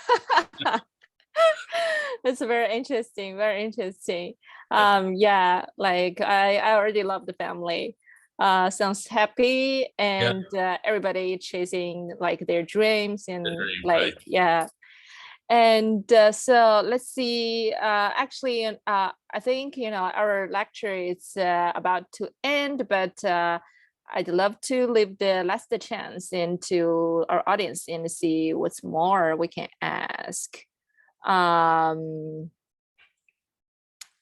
that's very interesting. Very interesting. Yeah, like I already love the family. Sounds happy, yeah, and everybody chasing like their dreams and right. like yeah. And so let's see. Actually, I think our lecture is about to end, but I'd love to leave the last chance into our audience and see what's more we can ask.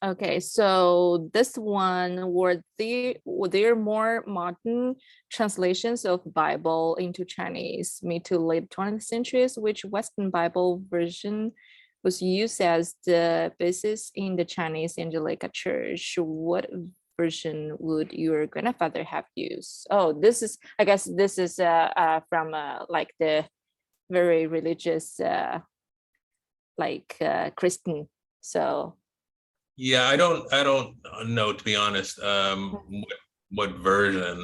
Okay, so this one, were there more modern translations of Bible into Chinese mid to late 20th centuries? Which Western Bible version was used as the basis in the Chinese Angelican Church? What version would your grandfather have used? Oh, I guess this is from like the very religious Christian. So Yeah, I don't know, to be honest. What version?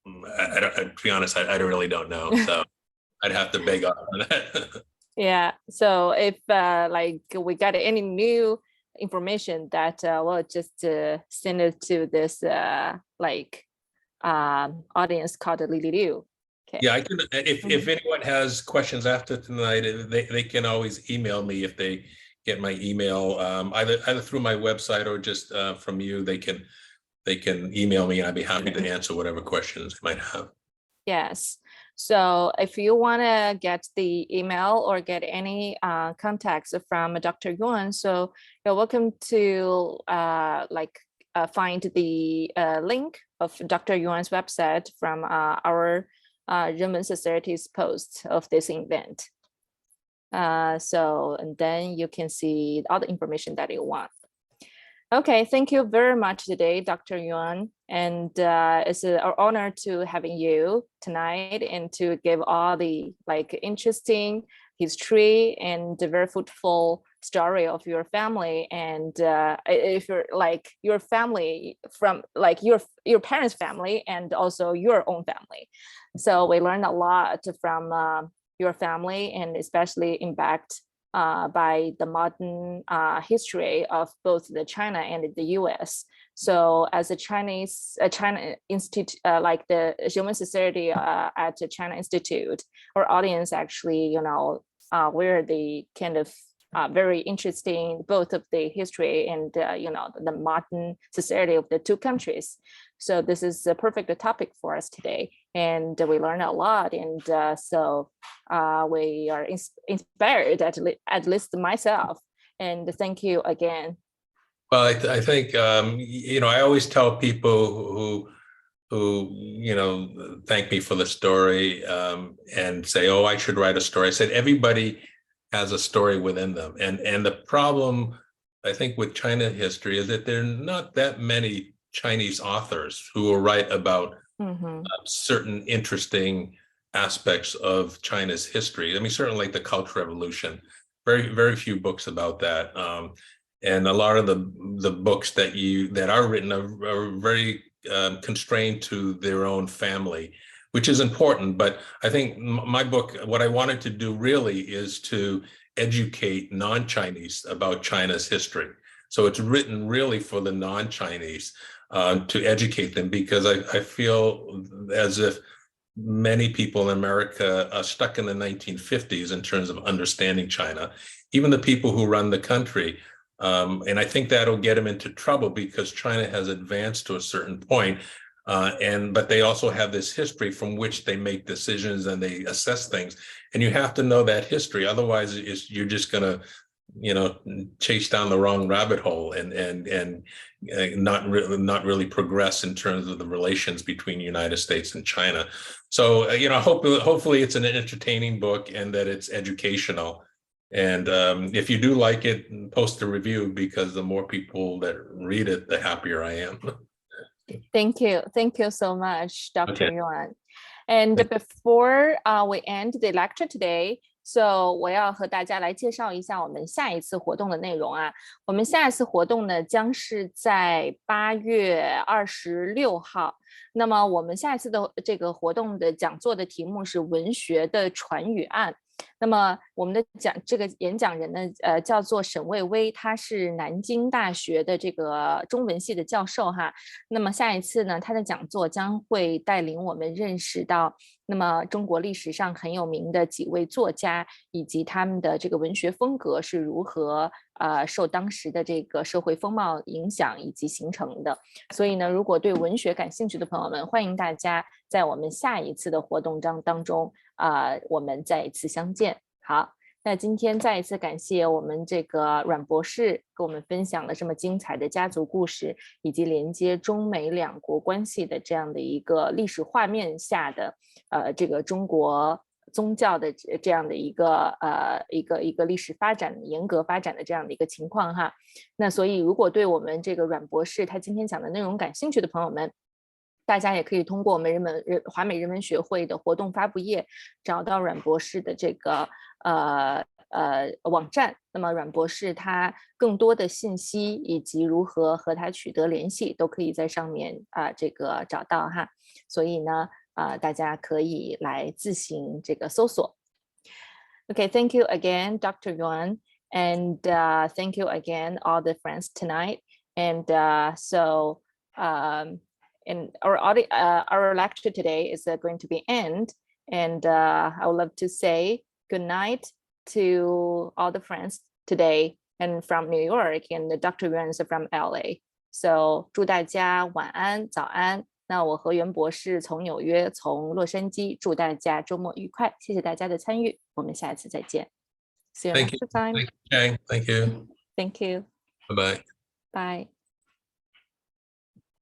To be honest, I really don't know. So I'd have to beg off on that. yeah, so if like we got any new information that we'll just send it to this audience called Lily Liu. Okay. Yeah, I can. If anyone has questions after tonight, they can always email me if they get my email, either through my website or just from you. They can email me, and I'd be happy to answer whatever questions you might have. Yes. So if you want to get the email or get any contacts from Dr. Yuan, so you're welcome to find the link of Dr. Yuan's website from our Renmin Society's post of this event. And then you can see all the information that you want. Okay, thank you very much today, Dr. Yuan. And it's an honor to having you tonight and to give all the interesting history and the very fruitful story of your family. And if you're your family from your parents' family and also your own family. So we learned a lot from your family, and especially impacted by the modern history of both the China and the U.S. So as a China Institute, like the Human Society at the China Institute, our audience actually, we're the kind of very interesting both of the history and the modern society of the two countries. So this is a perfect topic for us today, and we learn a lot. And so we are inspired, at least myself. And thank you again. Well, I think I always tell people who thank me for the story and say, "Oh, I should write a story." I said everybody has a story within them, and the problem I think with China history is that there are not that many Chinese authors who will write about certain interesting aspects of China's history. I mean, certainly like the Cultural Revolution, very, very few books about that. And a lot of the books that are written are very constrained to their own family, which is important. But I think my book, what I wanted to do really is to educate non-Chinese about China's history. So it's written really for the non-Chinese to educate them, because I feel as if many people in America are stuck in the 1950s in terms of understanding China, even the people who run the country. And I think that'll get them into trouble, because China has advanced to a certain point, but they also have this history from which they make decisions and they assess things. And you have to know that history, otherwise you're just going to chase down the wrong rabbit hole and not really progress in terms of the relations between the United States and China. So hopefully it's an entertaining book and that it's educational. And if you do like it, post a review, because the more people that read it, the happier I am. Thank you so much, Dr. Okay. Yuan. And before we end the lecture today, so 我要和大家来介绍一下我们下一次活动的内容啊。我们下一次活动呢将是在8月26号。那么我们下一次的这个活动的讲座的题目是文学的传语案。那么我们的这个演讲人呢，叫做沈卫威，他是南京大学的这个中文系的教授哈。那么下一次呢，他的讲座将会带领我们认识到，那么中国历史上很有名的几位作家，以及他们的这个文学风格是如何受当时的这个社会风貌影响以及形成的。所以呢，如果对文学感兴趣的朋友们，欢迎大家在我们下一次的活动当中我们再一次相见。好，那今天再一次感谢我们这个阮博士跟我们分享了这么精彩的家族故事，以及连接中美两国关系的这样的一个历史画面下的这个中国宗教的这样的一个历史发展严格发展的这样的一个情况哈。那所以如果对我们这个阮博士他今天讲的内容感兴趣的朋友们，大家也可以通过我们华美人文学会的活动发布页找到阮博士的这个网站。那么阮博士他更多的信息以及如何和他取得联系都可以在上面这个找到哈。所以呢大家可以来自行这个搜索。Okay, thank you again, Dr. Yuan, and thank you again, all the friends tonight. And and our lecture today is going to be end, and I would love to say good night to all the friends today, and from New York, and Dr. Yuan is from LA. So 祝大家晚安早安。那我和袁博士从纽约从洛杉矶，祝大家周末愉快，谢谢大家的参与，我们下一次再见。See you next time. Thank you, Chang. Thank you. Thank you. Bye-bye. Bye.